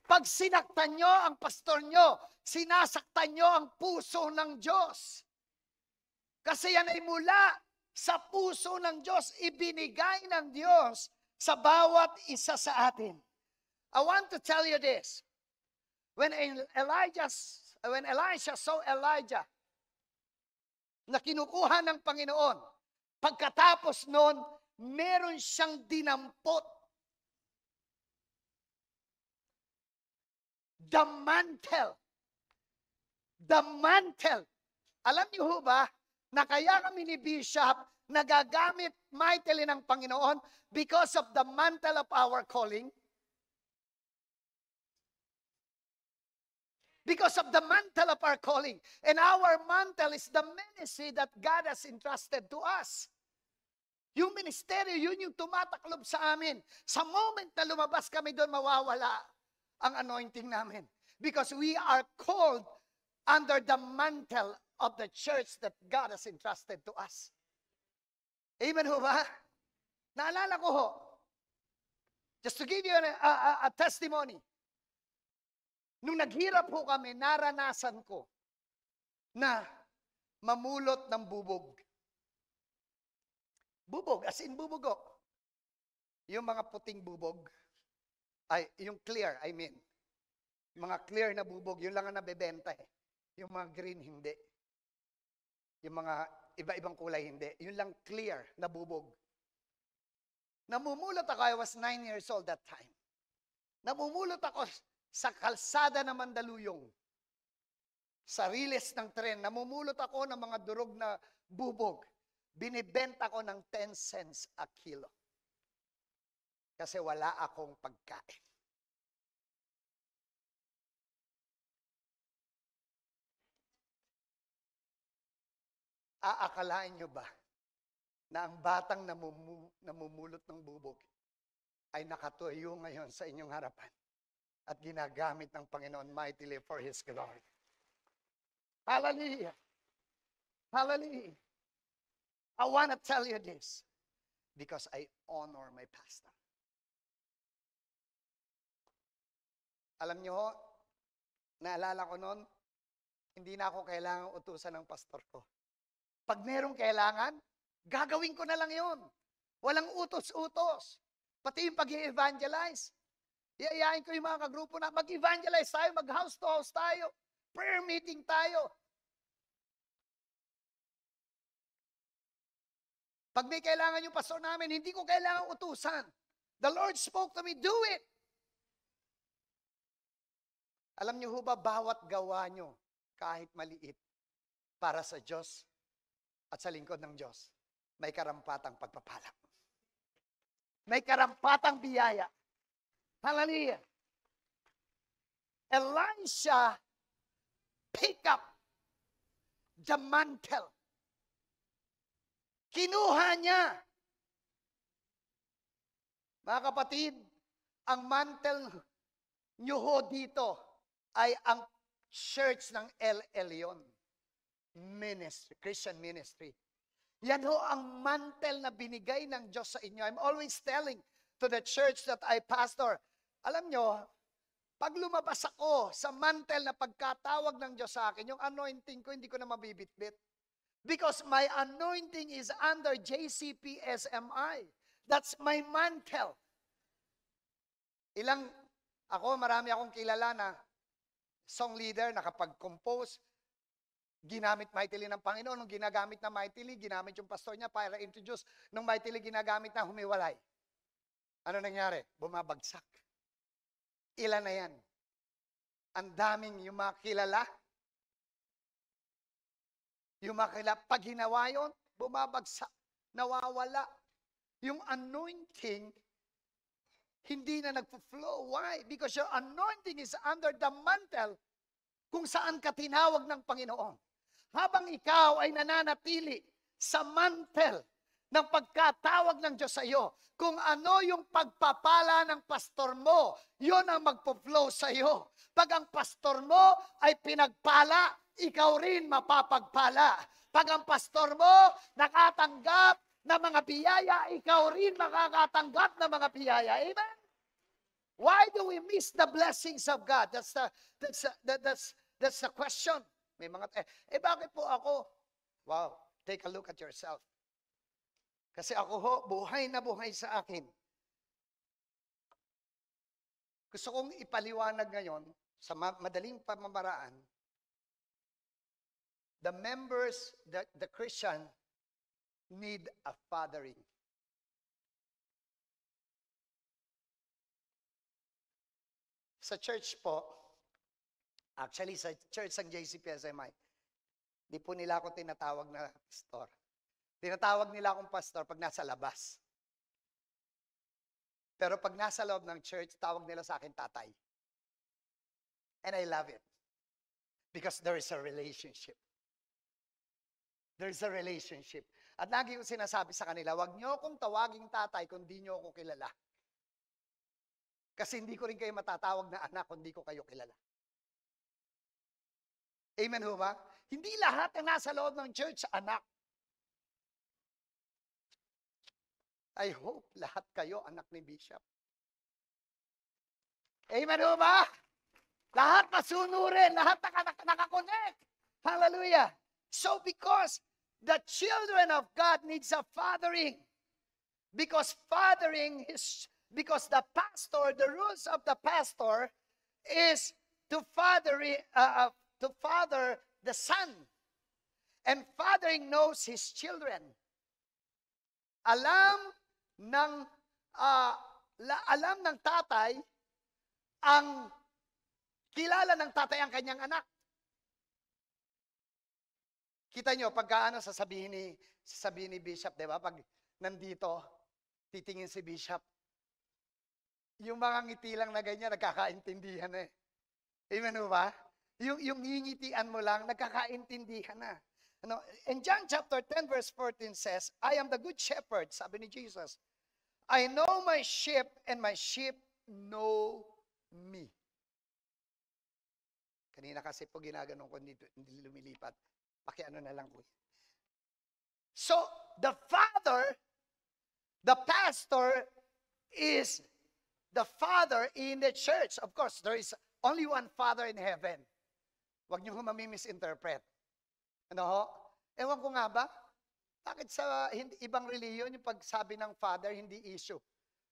Speaker 1: Pag sinaktan nyo ang pastor nyo, sinasaktan nyo ang puso ng Diyos. Kasi yan ay mula sa puso ng Diyos, ibinigay ng Diyos sa bawat isa sa atin. I want to tell you this. When Elisha saw Elijah na kinukuha ng Panginoon, pagkatapos noon, meron siyang dinampot. The mantle. The mantle. Alam niyo ho ba, na kaya kami ni Bishop nagagamit mightily ng Panginoon because of the mantle of our calling? Because of the mantle of our calling. And our mantle is the ministry that God has entrusted to us. Yung ministeryo, yun yung tumataklob sa amin. Sa moment na lumabas kami doon, mawawala ang anointing namin. Because we are called under the mantle of the church that God has entrusted to us. Amen ho ba? Naalala ko ho, just to give you a testimony, nung naghirap ho kami, naranasan ko na mamulot ng bubog. Bubog, as in bubugo. Yung mga puting bubog, ay, yung clear, I mean. Mga clear na bubog, yun lang ang nabebenta eh. Yung mga green, hindi. Yung mga iba-ibang kulay, hindi. Yun lang clear na bubog. Namumulot ako, I was 9 years old that time. Namumulot ako sa kalsada ng Mandaluyong. Sa riles ng tren, namumulot ako ng mga durog na bubog. Binibenta ko ng 10 cents a kilo. Kasi wala akong pagkain. Aakalain nyo ba na ang batang namumulot ng bubog ay nakatuyo ngayon sa inyong harapan at ginagamit ng Panginoon mightily for His glory? Hallelujah! Hallelujah! I want to tell you this because I honor my pastor. Alam nyo, naalala ko noon, hindi na ako kailangang utusan ng pastor ko. Pag merong kailangan, gagawin ko na lang yun. Walang utos-utos. Pati yung pag-i-evangelize. Iayain ko yung mga kagrupo na mag-evangelize tayo, mag-house to house tayo, prayer meeting tayo. Pag may kailangan yung pastor namin, hindi ko kailangan utusan. The Lord spoke to me, do it. Alam niyo ho ba, bawat gawa nyo, kahit maliit, para sa Diyos at sa lingkod ng Diyos, may karampatang pagpapala. May karampatang biyaya. Hallelujah. Elisha pick up the mantle. Kinuha niya. Mga kapatid, ang mantle nyo ho dito ay ang church ng El Elyon ministry, Christian ministry. Yan ho ang mantle na binigay ng Diyos sa inyo. I'm always telling to the church that I pastor, alam nyo, pag lumabas ako sa mantle na pagkatawag ng Diyos sa akin, yung anointing ko, hindi ko na mabibitbit. Because my anointing is under JCPSMI. That's my mantle. Marami akong kilala na song leader, nakapag-compose, ginamit mightily ng Panginoon. Nung ginagamit na mightily, ginamit yung pastor niya para introduce. Nung mightily ginagamit na, humiwalay. Ano nangyari? Bumabagsak. Ilan na yan? Ang daming yung mga kilala. Yung mga kilala, pag ginawa yun, bumabagsak, nawawala. Yung anointing, hindi na nagpo-flow. Why? Because your anointing is under the mantle kung saan ka tinawag ng Panginoon. Habang ikaw ay nananatili sa mantle ng pagkatawag ng Diyos sa iyo, kung ano yung pagpapala ng pastor mo, yun ang magpo-flow sa iyo. Pag ang pastor mo ay pinagpala, ikaw rin mapapagpala. Pag ang pastor mo nakatanggap ng mga biyaya, ikaw rin makakatanggap ng mga biyaya. Amen? Why do we miss the blessings of God? That's the question. May mga, bakit po ako? Wow, take a look at yourself. Kasi ako ho, buhay na buhay sa akin. Gusto kong ipaliwanag ngayon sa madaling pamamaraan, the members, the Christian, need a fathering. Sa church po, actually sa church ng JCPSMI, di po nila ako tinatawag na pastor. Tinatawag nila akong pastor pag nasa labas. Pero pag nasa loob ng church, tawag nila sa akin tatay. And I love it. Because there is a relationship. There is a relationship. At lagi ko sinasabi sa kanila, wag niyo akong tawaging tatay kung di niyo ako kilala. Kasi hindi ko rin kayo matatawag na anak kung di ko kayo kilala. Amen ho ba? Hindi lahat na nasa loob ng church anak. I hope lahat kayo anak ni Bishop. Amen ho ba? Lahat masunurin, lahat nakakonect. Hallelujah. So because the children of God needs a fathering. Because the pastor, the rules of the pastor is to father the son. And fathering knows his children. Alam ng tatay ang kilala ng tatay ang kanyang anak. Kita nyo, pagka sasabihin ni Bishop, di ba? Pag nandito, titingin si Bishop, yung mga ngiti lang na ganyan, nagkakaintindihan eh. Amen ba? Yung ngingitian mo lang, nagkakaintindihan na. In John chapter 10 verse 14 says, I am the good shepherd, sabi ni Jesus. I know my sheep and my sheep know me. Kanina kasi po ginaganon ko, hindi lumilipat. Pakiano na lang po. So, the father, the pastor is the father in the church. Of course, there is only one father in heaven. Huwag niyo mami-misinterpret. Ano ho? Ewan ko nga ba? Bakit sa ibang reliyon yung pagsabi ng father hindi issue?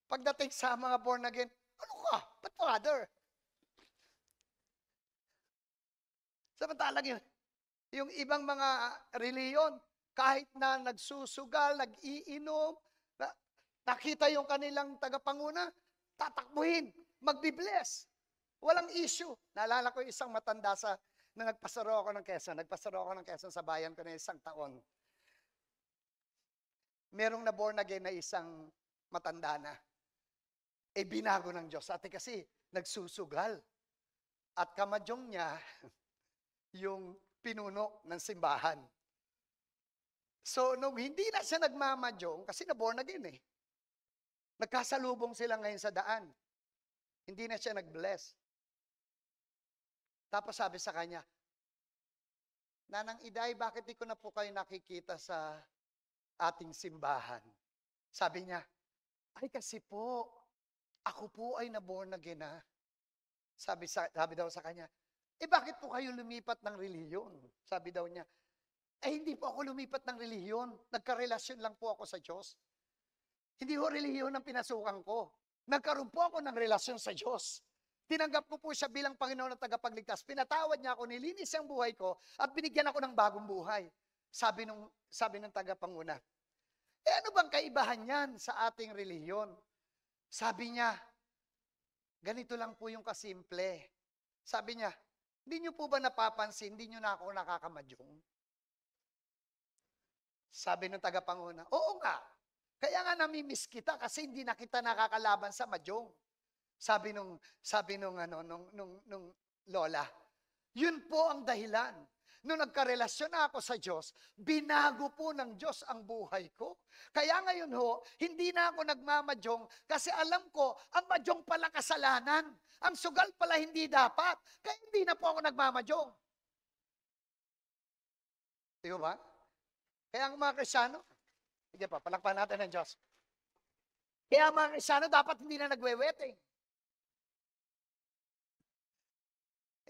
Speaker 1: Pagdating sa mga born again, ano ka? Ba't father? Samantalang yung ibang mga reliyon, kahit na nagsusugal, nag-iinom, nakita yung kanilang tagapanguna, tatakbuhin, magbibless. Walang issue. Naalala ko isang matanda na nagpasaro ako ng Quezon. Nagpasaro ako ng Quezon sa bayan ko na isang taon. Merong na born again na isang matanda na. Binago ng Diyos. Ate kasi nagsusugal. At kamadyong niya, yung pinuno ng simbahan. So, nung hindi na siya nagmamadyong, kasi na born again eh. Nagkasalubong sila ngayon sa daan. Hindi na siya nag-bless. Tapos sabi sa kanya, Nanang Iday, bakit di ko na po kayo nakikita sa ating simbahan? Sabi niya, ay kasi po, ako po ay na-born again na. Sabi daw sa kanya, bakit po kayo lumipat ng relihiyon? Sabi daw niya, hindi po ako lumipat ng relihiyon. Nagkarelasyon lang po ako sa Diyos. Hindi ho relihiyon ang pinasukan ko. Nagkaroon po ako ng relasyon sa Diyos. Tinanggap ko po siya bilang Panginoon at tagapagligtas. Pinatawad niya ako, nilinis ang buhay ko, at binigyan ako ng bagong buhay. Sabi ng tagapanguna. Ano bang kaibahan yan sa ating relihiyon? Sabi niya, ganito lang po yung kasimple. Sabi niya, hindi niyo po ba napapansin, hindi niyo na ako nakakamadyong? Sabi ng tagapanguna, oo nga. Kaya nga namimiss kita kasi hindi na kita nakakalaban sa madyong. Sabi nung lola, yun po ang dahilan. Nung nagkarelasyon na ako sa Diyos, binago po ng Diyos ang buhay ko. Kaya ngayon ho, hindi na ako nagmamadyong kasi alam ko, ang madyong pala kasalanan. Ang sugal pala hindi dapat. Kaya hindi na po ako nagmamadyong. Di ba? Kaya ang mga Kristyano, sige pa, palakpan natin ng Diyos. Kaya ang mga Kristyano dapat hindi na nagwe-wedding.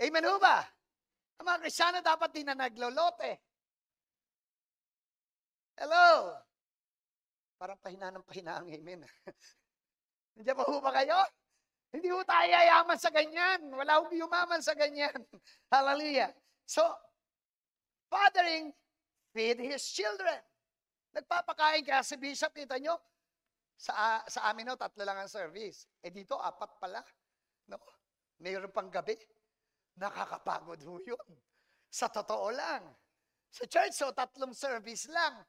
Speaker 1: Amen ho ba? Ang mga Kristyano dapat din na naglolote. Hello? Parang pahina ng pahina ang amen. Nandiyan pa ho ba kayo? Hindi ho tayo yayaman sa ganyan. Wala ho yumaman sa ganyan. Hallelujah. So, fathering, feed his children. Nagpapakain kaya si Bishop, kita nyo, sa amin no, 3 lang ang service. Dito, 4 pala. No? Mayroon pang gabi. Nakakapagod ho yun. Sa totoo lang. Sa church, 3 service lang.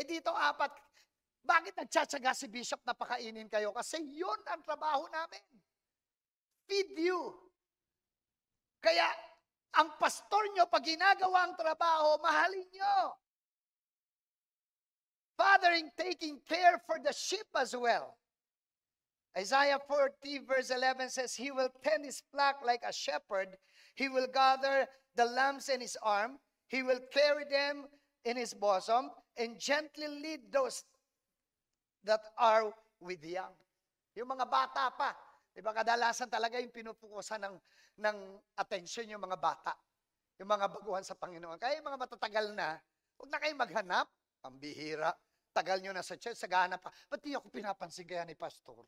Speaker 1: Dito 4. Bakit nagtsatsaga si Bishop na pakainin kayo? Kasi yun ang trabaho namin. Feed you. Kaya, ang pastor nyo, pag ginagawa ang trabaho, mahalin nyo. Fathering, taking care for the sheep as well. Isaiah 40 verse 11 says, He will tend his flock like a shepherd. He will gather the lambs in his arm. He will carry them in his bosom and gently lead those that are with young. Yung mga bata pa. Diba kadalasan talaga yung pinupukusan ng atensyon yung mga bata. Yung mga baguhan sa Panginoon. Kaya yung mga matatagal na, huwag na kayong maghanap. Pambihira. Tagal nyo na sa church, sagana pa. Ba't di ako pinapansin kaya ni pastor?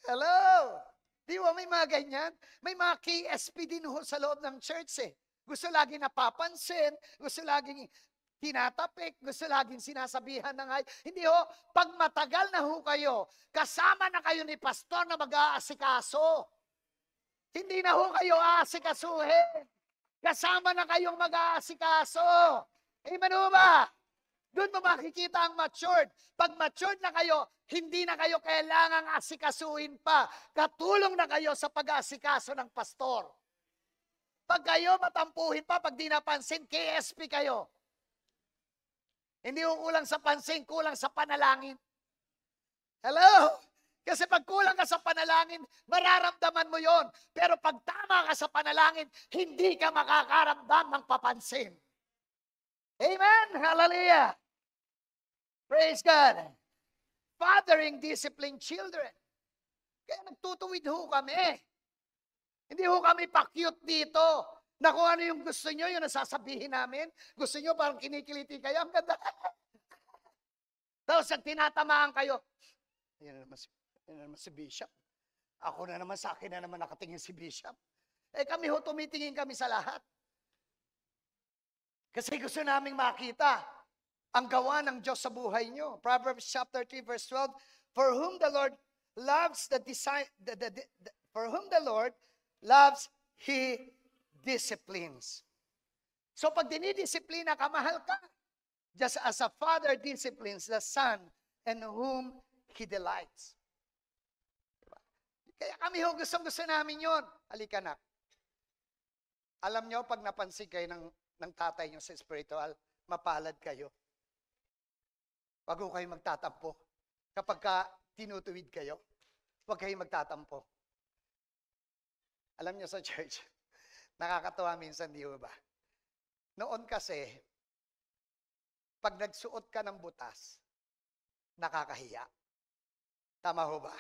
Speaker 1: Hello! Di ba may mga ganyan? May mga KSP din ho sa loob ng church eh. Gusto laging napapansin, gusto laging tinatapik, gusto laging sinasabihan ng ay. Hindi ho, pag matagal na ho kayo, kasama na kayo ni pastor na mag-aasikaso. Hindi na ho kayo aasikasuhin. Kasama na kayong mag-aasikaso. Amen ho ba? Doon mo makikita ang matured. Pag matured na kayo, hindi na kayo kailangang asikasuhin pa. Katulong na kayo sa pag-aasikaso ng pastor. Pag kayo matampuhin pa, pag di napansin, KSP kayo. Hindi ko kulang sa pansin, kulang sa panalangin. Hello? Kasi pag kulang ka sa panalangin, mararamdaman mo yon. Pero pag tama ka sa panalangin, hindi ka makakaramdam ng papansin. Amen? Hallelujah! Praise God! Fathering disciplined children. Kaya nagtutuwid ho kami. Hindi ho kami pa-cute dito. Na kung ano yung gusto nyo, yung nasasabihin namin. Gusto nyo parang kinikiliti kayo. Ang ganda. Tapos tinatamaan kayo. Yan na naman si Bishop. Ako na naman, sa akin na naman nakatingin si Bishop. Kami ho, tumitingin kami sa lahat. Kasi gusto naming makita ang gawa ng Diyos sa buhay nyo. Proverbs chapter 3 verse 12, For whom the Lord loves He disciplines. So pag dinidisiplina ka, mahal ka. Just as a father disciplines the son in whom he delights. Diba? Kaya kami ho, gusto namin yun. Halika na. Alam nyo, pag napansin kayo ng tatay nyo sa spiritual, mapalad kayo. Wag ho kayo magtatampo. Kapag tinutuwid kayo, huwag kayo magtatampo. Alam nyo sa church, nakakatawa minsan, di ba? Noon kasi, pag nagsuot ka ng butas, nakakahiya. Tama ho ba?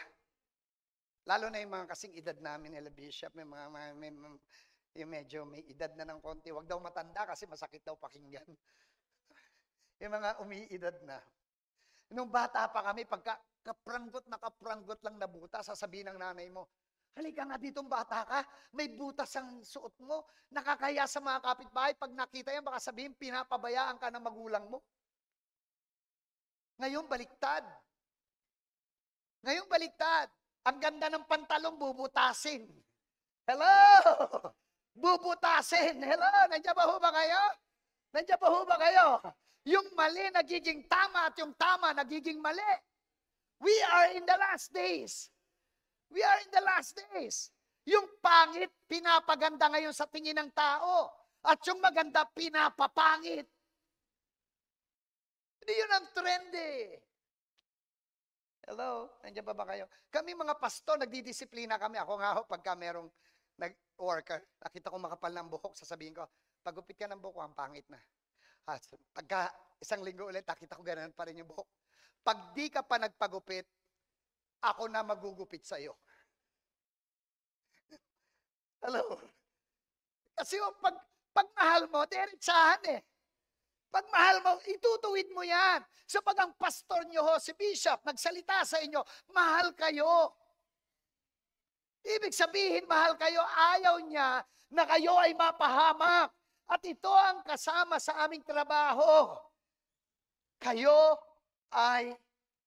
Speaker 1: Lalo na yung mga kasing edad namin, nila Bishop, yung medyo may edad na ng konti. Huwag daw matanda kasi masakit daw pakinggan. Yung mga umiidad na. Nung bata pa kami, pagka kapranggot lang na butas, sasabihin ng nanay mo, halika nga ditong bata ka, may butas ang suot mo, nakakaya sa mga kapitbahay, pag nakita yan, baka sabihin, pinapabayaan ka ng magulang mo. Ngayon, baliktad. Ngayong baliktad, ang ganda ng pantalong bubutasin. Hello! Bubutasin. Hello! Nandiyan ba ho ba kayo? Nandiyan ba ho ba kayo? Yung mali nagiging tama at yung tama nagiging mali. We are in the last days. We are in the last days. Yung pangit, pinapaganda ngayon sa tingin ng tao. At yung maganda, pinapapangit. Hindi yun ang trend eh. Hello? Nandiyan ba kayo? Kami mga pastor, nagdidisiplina kami. Ako nga ho, pagka merong nag-worker, nakita ko makapal ng buhok, sasabihin ko, pagupit ka ng buhok, ang pangit na. At pagka isang linggo ulit, nakita ko ganoon pa rin yung buhok. Pag di ka pa nagpagupit, ako na magugupit sa iyo. Hello? Kasi pag mahal mo, diretsahan eh. Pag mahal mo, itutuwid mo yan. So pag ang pastor nyo ho, si Bishop, nagsalita sa inyo, mahal kayo. Ibig sabihin, mahal kayo, ayaw niya na kayo ay mapahamak. At ito ang kasama sa aming trabaho. Kayo ay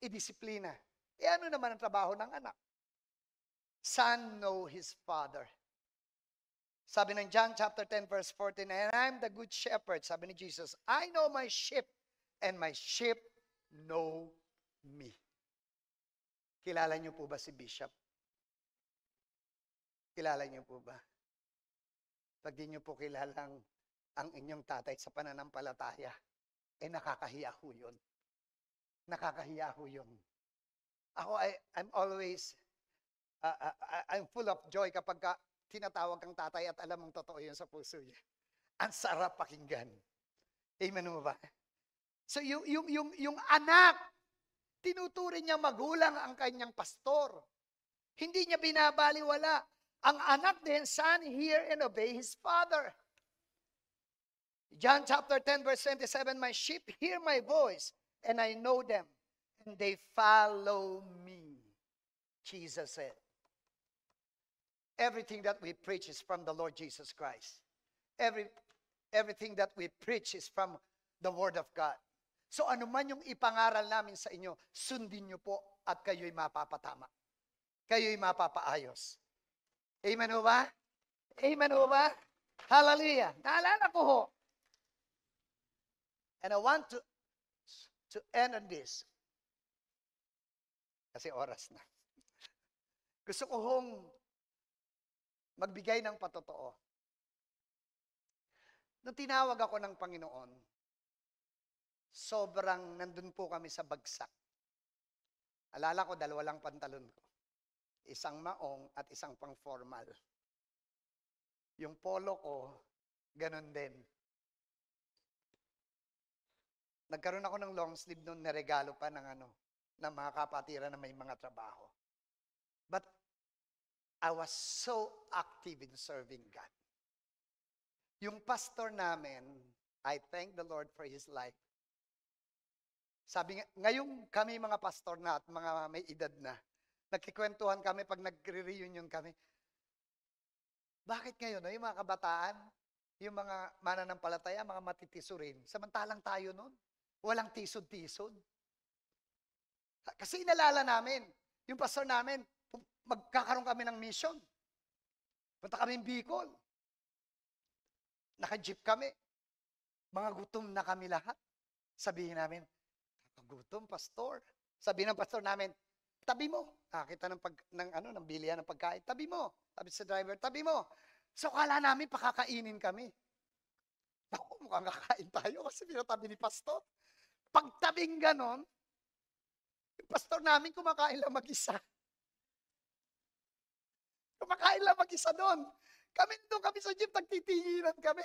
Speaker 1: idisiplina. E ano naman ang trabaho ng anak? Son know his father. Sabi ng John chapter 10 verse 14, and I'm the good shepherd. Sabi ni Jesus, I know my sheep and my sheep know me. Kilala niyo po ba si Bishop? Kilala niyo po ba? Pag di niyo po kilalang ang inyong tatay sa pananampalataya, nakakahiya ho yun. Nakakahiya ho yun. Ako, I'm always, I'm full of joy kapag tinatawag kang tatay at alam mong totoo yun sa puso niya. Ang sarap pakinggan. Amen mo ba? So yung anak, tinuturing niya magulang ang kanyang pastor. Hindi niya binabaliwala. Ang anak din, son, hear and obey his father. John chapter 10 verse 27, my sheep hear my voice and I know them and they follow me. Jesus said. Everything that we preach is from the Lord Jesus Christ. Everything that we preach is from the Word of God. So ano man yung ipangaral namin sa inyo, sundin nyo po at kayo'y mapapatama. Kayo'y mapapaayos. Amen ho ba? Amen ho ba? Hallelujah. Naalala ko ho. And I want to end on this. Kasi oras na. Gusto ko hong magbigay ng patotoo. Nung tinawag ako ng Panginoon, sobrang nandun po kami sa bagsak. Alala ko, 2 lang pantalon ko. Isang maong at isang pang formal. Yung polo ko, ganun din. Nagkaroon ako ng long sleeve noon, naregalo pa ng ng mga kapatiran na may mga trabaho. But I was so active in serving God. Yung pastor namin, I thank the Lord for his life. Sabi nga, ngayong kami mga pastor na at mga may edad na, nagkikwentuhan kami pag nagre-reunion kami. Bakit ngayon, yung mga kabataan, yung mga mananampalataya, mga matitiso rin, samantalang tayo nun, walang tisod-tisod. Kasi inalala namin, yung pastor namin, magkakaroon kami ng mission. Punta kami ng Bicol. Naka-jeep kami. Mga gutom na kami lahat. Sabihin namin, gutom, pastor. Sabihin ng pastor namin, tabi mo. Nakakita ng bilihan ng pagkain. Tabi mo. Sabi sa driver, tabi mo. So, kala namin pakakainin kami. Ako, mukhang kakain tayo kasi pinatabi ni pastor. Pagtabing ganon, yung pastor namin kumakain lang mag-isa. Kumakain lang mag-isa doon. Doon kami sa jeep, nagtitinginan kami.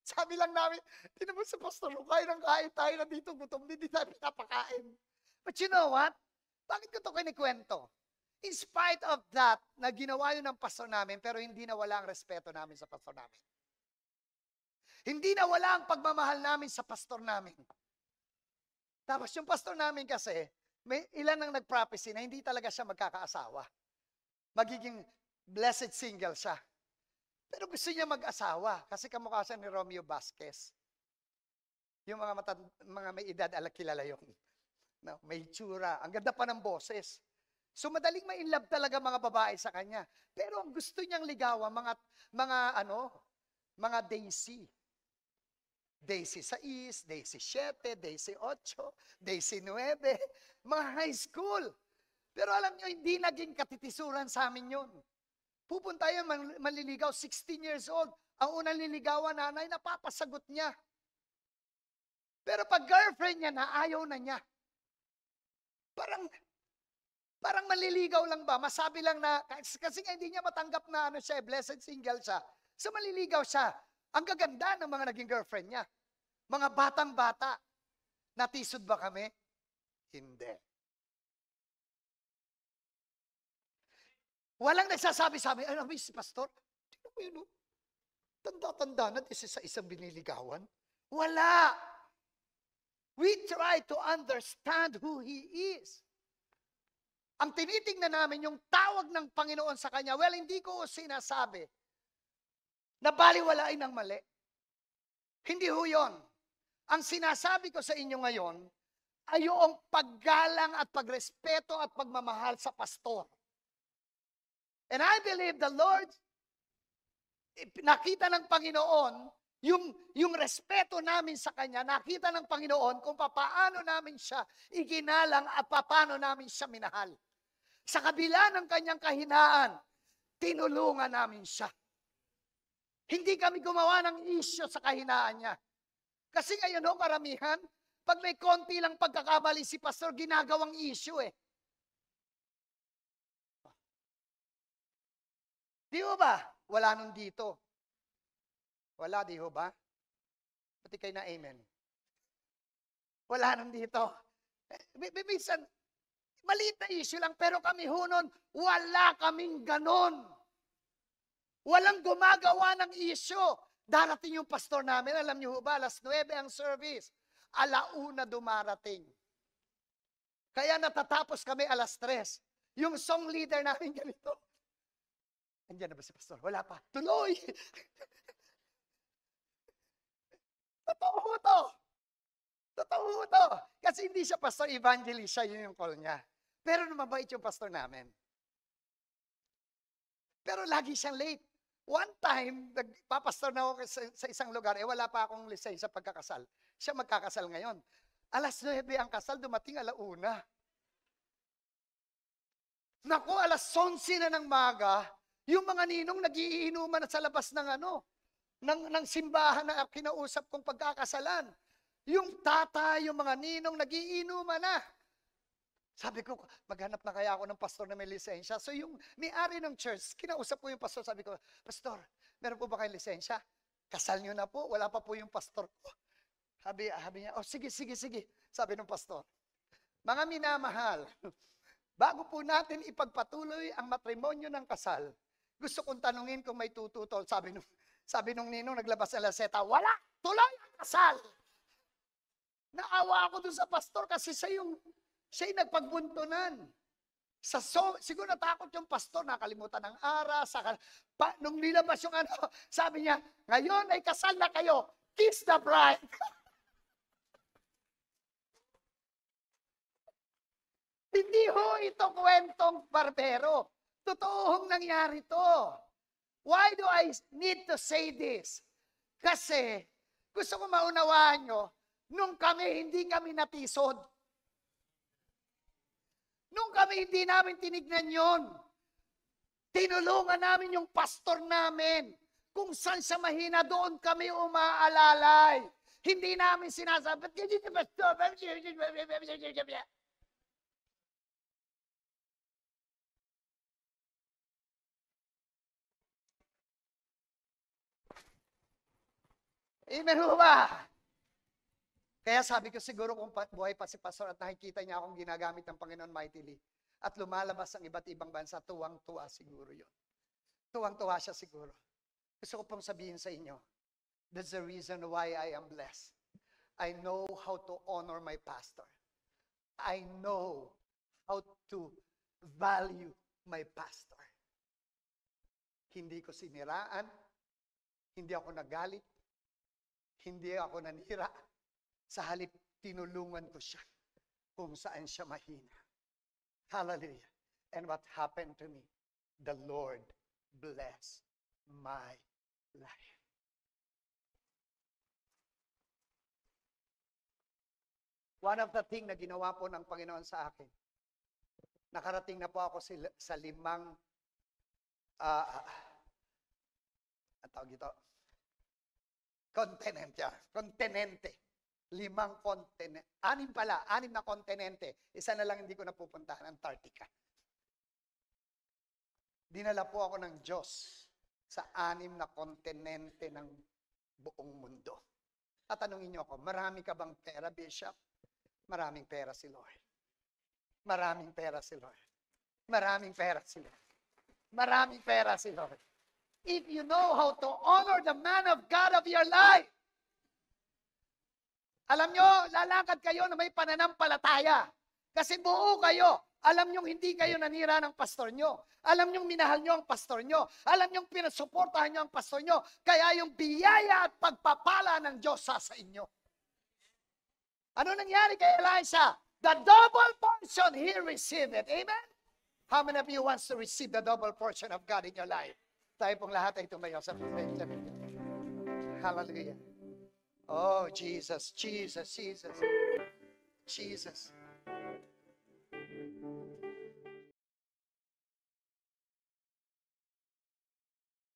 Speaker 1: Sabi lang namin, tinan mo sa pastor, kain ng kain tayo na dito, gutom, hindi tayo pinapakain. But you know what? Bakit ko ito kinikwento? In spite of that, na ginawa yun ng pastor namin, pero hindi nawala ang respeto namin sa pastor namin. Hindi nawala ang pagmamahal namin sa pastor namin. Tapos yung pastor namin kasi, may ilan ang nag-prophecy na hindi talaga siya magkakaasawa. Magiging blessed single siya. Pero gusto niya mag-asawa kasi kamukha siya ni Romeo Vasquez. Yung mga may edad, kilala yun. No, may tsura. Ang ganda pa ng boses. So madaling ma-inlove talaga mga babae sa kanya. Pero ang gusto niyang ligawan, mga Daisy. Daisy 6, Daisy 7, Daisy 8, Daisy 9, mga high school. Pero alam niyo, hindi naging katitisuran sa amin yun. Pupunta yan, maliligaw, 16 years old. Ang unang niligawan nanay, napapasagot niya. Pero pag girlfriend niya na, ayaw na niya. Parang maliligaw lang ba? Masabi lang na, kasi nga hindi niya matanggap na siya, blessed single siya. So maliligaw siya. Ang gaganda ng mga naging girlfriend niya. Mga batang-bata. Natisod ba kami? Hindi. Walang nagsasabi sa amin, ano si pastor? Tingnan mo yun, tanda-tanda na, sa isang biniligawan. Wala. We try to understand who He is. Ang tinitingnan namin yung tawag ng Panginoon sa kanya, well, hindi ko sinasabi na baliwalain ng mali. Hindi ho yun. Ang sinasabi ko sa inyo ngayon ay yung paggalang at pagrespeto at pagmamahal sa pastor. And I believe the Lord, nakita ng Panginoon, yung respeto namin sa Kanya, nakita ng Panginoon kung paano namin siya iginalang at paano namin siya minahal. Sa kabila ng Kanyang kahinaan, tinulungan namin siya. Hindi kami gumawa ng issue sa kahinaan niya. Kasi ngayon karamihan, pag may konti lang pagkakamali si pastor, ginagawang issue eh. Di ho ba? Wala nun dito. Wala, di ho ba? Pati kayo na amen. Wala nun dito. Minsan, maliit na issue lang, pero kami ho nun, wala kaming ganon. Walang gumagawa ng issue. Darating yung pastor namin, alam niyo ho ba, 9:00 ang service. 1:00 dumarating. Kaya natatapos kami 3:00. Yung song leader namin ganito. Andiyan na ba si pastor? Wala pa. Tuloy! Totoo to. Totoo to. Kasi hindi siya pastor evangelist, siya yun yung call niya. Pero mabait yung pastor namin. Pero lagi siyang late. One time, nagpapastor na ako sa isang lugar, wala pa akong lisensya pagkakasal. Siya magkakasal ngayon. 9:00 ang kasal, dumating 1:00. Naku, 11:00 na ng maga, yung mga ninong nagiinuman na sa labas ng simbahan na kinausap kong pagkakasalan. Yung tata, yung mga ninong nagiinuman na. Sabi ko, maghanap na kaya ako ng pastor na may lisensya. So yung may-ari ng church, kinausap ko yung pastor, sabi ko, pastor, meron po ba kayong lisensya? Kasal nyo na po, wala pa po yung pastor ko. Sabi niya, oh sige. Sabi ng pastor, mga minamahal, bago po natin ipagpatuloy ang matrimonyo ng kasal, gusto kong tanungin kung may tututol. Sabi nung ninong, naglabas na laseta, wala! Tuloy ang kasal! Naawa ako dun sa pastor kasi siya yung nagpagbuntunan. Siguro natakot yung pastor, nakalimutan ng aras. Nung nilabas yung sabi niya, ngayon ay kasal na kayo, kiss the bride. Hindi ho ito kwentong barbero. Totoong nangyari to. Why do I need to say this? Kasi gusto ko maunawaan nyo, nung hindi kami natisod. Nung hindi namin tinignan yon. Tinulungan namin yung pastor namin. Kung saan siya mahina, doon kami umaalalay. Hindi namin sinasabi, pastor, amen ho ba? Kaya sabi ko siguro kung buhay pa si pastor at nakikita niya akong ginagamit ng Panginoon mightily at lumalabas ang iba't ibang bansa, tuwang-tuwa siguro yun. Tuwang-tuwa siya siguro. Gusto ko pong sabihin sa inyo, that's the reason why I am blessed. I know how to honor my pastor. I know how to value my pastor. Hindi ko siniraan, hindi ako nagalit, hindi ako nanira. Sa halip, tinulungan ko siya. kung saan siya mahina. Hallelujah. And what happened to me? The Lord bless my life. One of the thing na ginawa po ng Panginoon sa akin, nakarating na po ako sa 5 tawag ito, kontinente. 5 kontinente. 6 na kontinente. Isa na lang hindi ko napupuntahan, Antarctica. Dinala po ako ng Diyos sa 6 na kontinente ng buong mundo. Tatanungin niyo ako, marami ka bang pera, Bishop? Maraming pera si Lord. Maraming pera si Lord. Maraming pera si Lord. Maraming pera si Lord. If you know how to honor the man of God of your life, alam nyo, lalakad kayo na may pananampalataya. Kasi buo kayo. Alam nyo, hindi kayo nanira ng pastor nyo. Alam nyo, minahal nyo ang pastor nyo. Alam nyo, pinasuportahan nyo ang pastor nyo. Kaya yung biyaya at pagpapala ng Diyos sa inyo. Ano nangyari kay Elisha? The double portion, he received it. Amen? How many of you wants to receive the double portion of God in your life? Tayo pong lahat ay tumayo sa presensya ng Diyos. Hallelujah. Oh, Jesus, Jesus, Jesus. Jesus.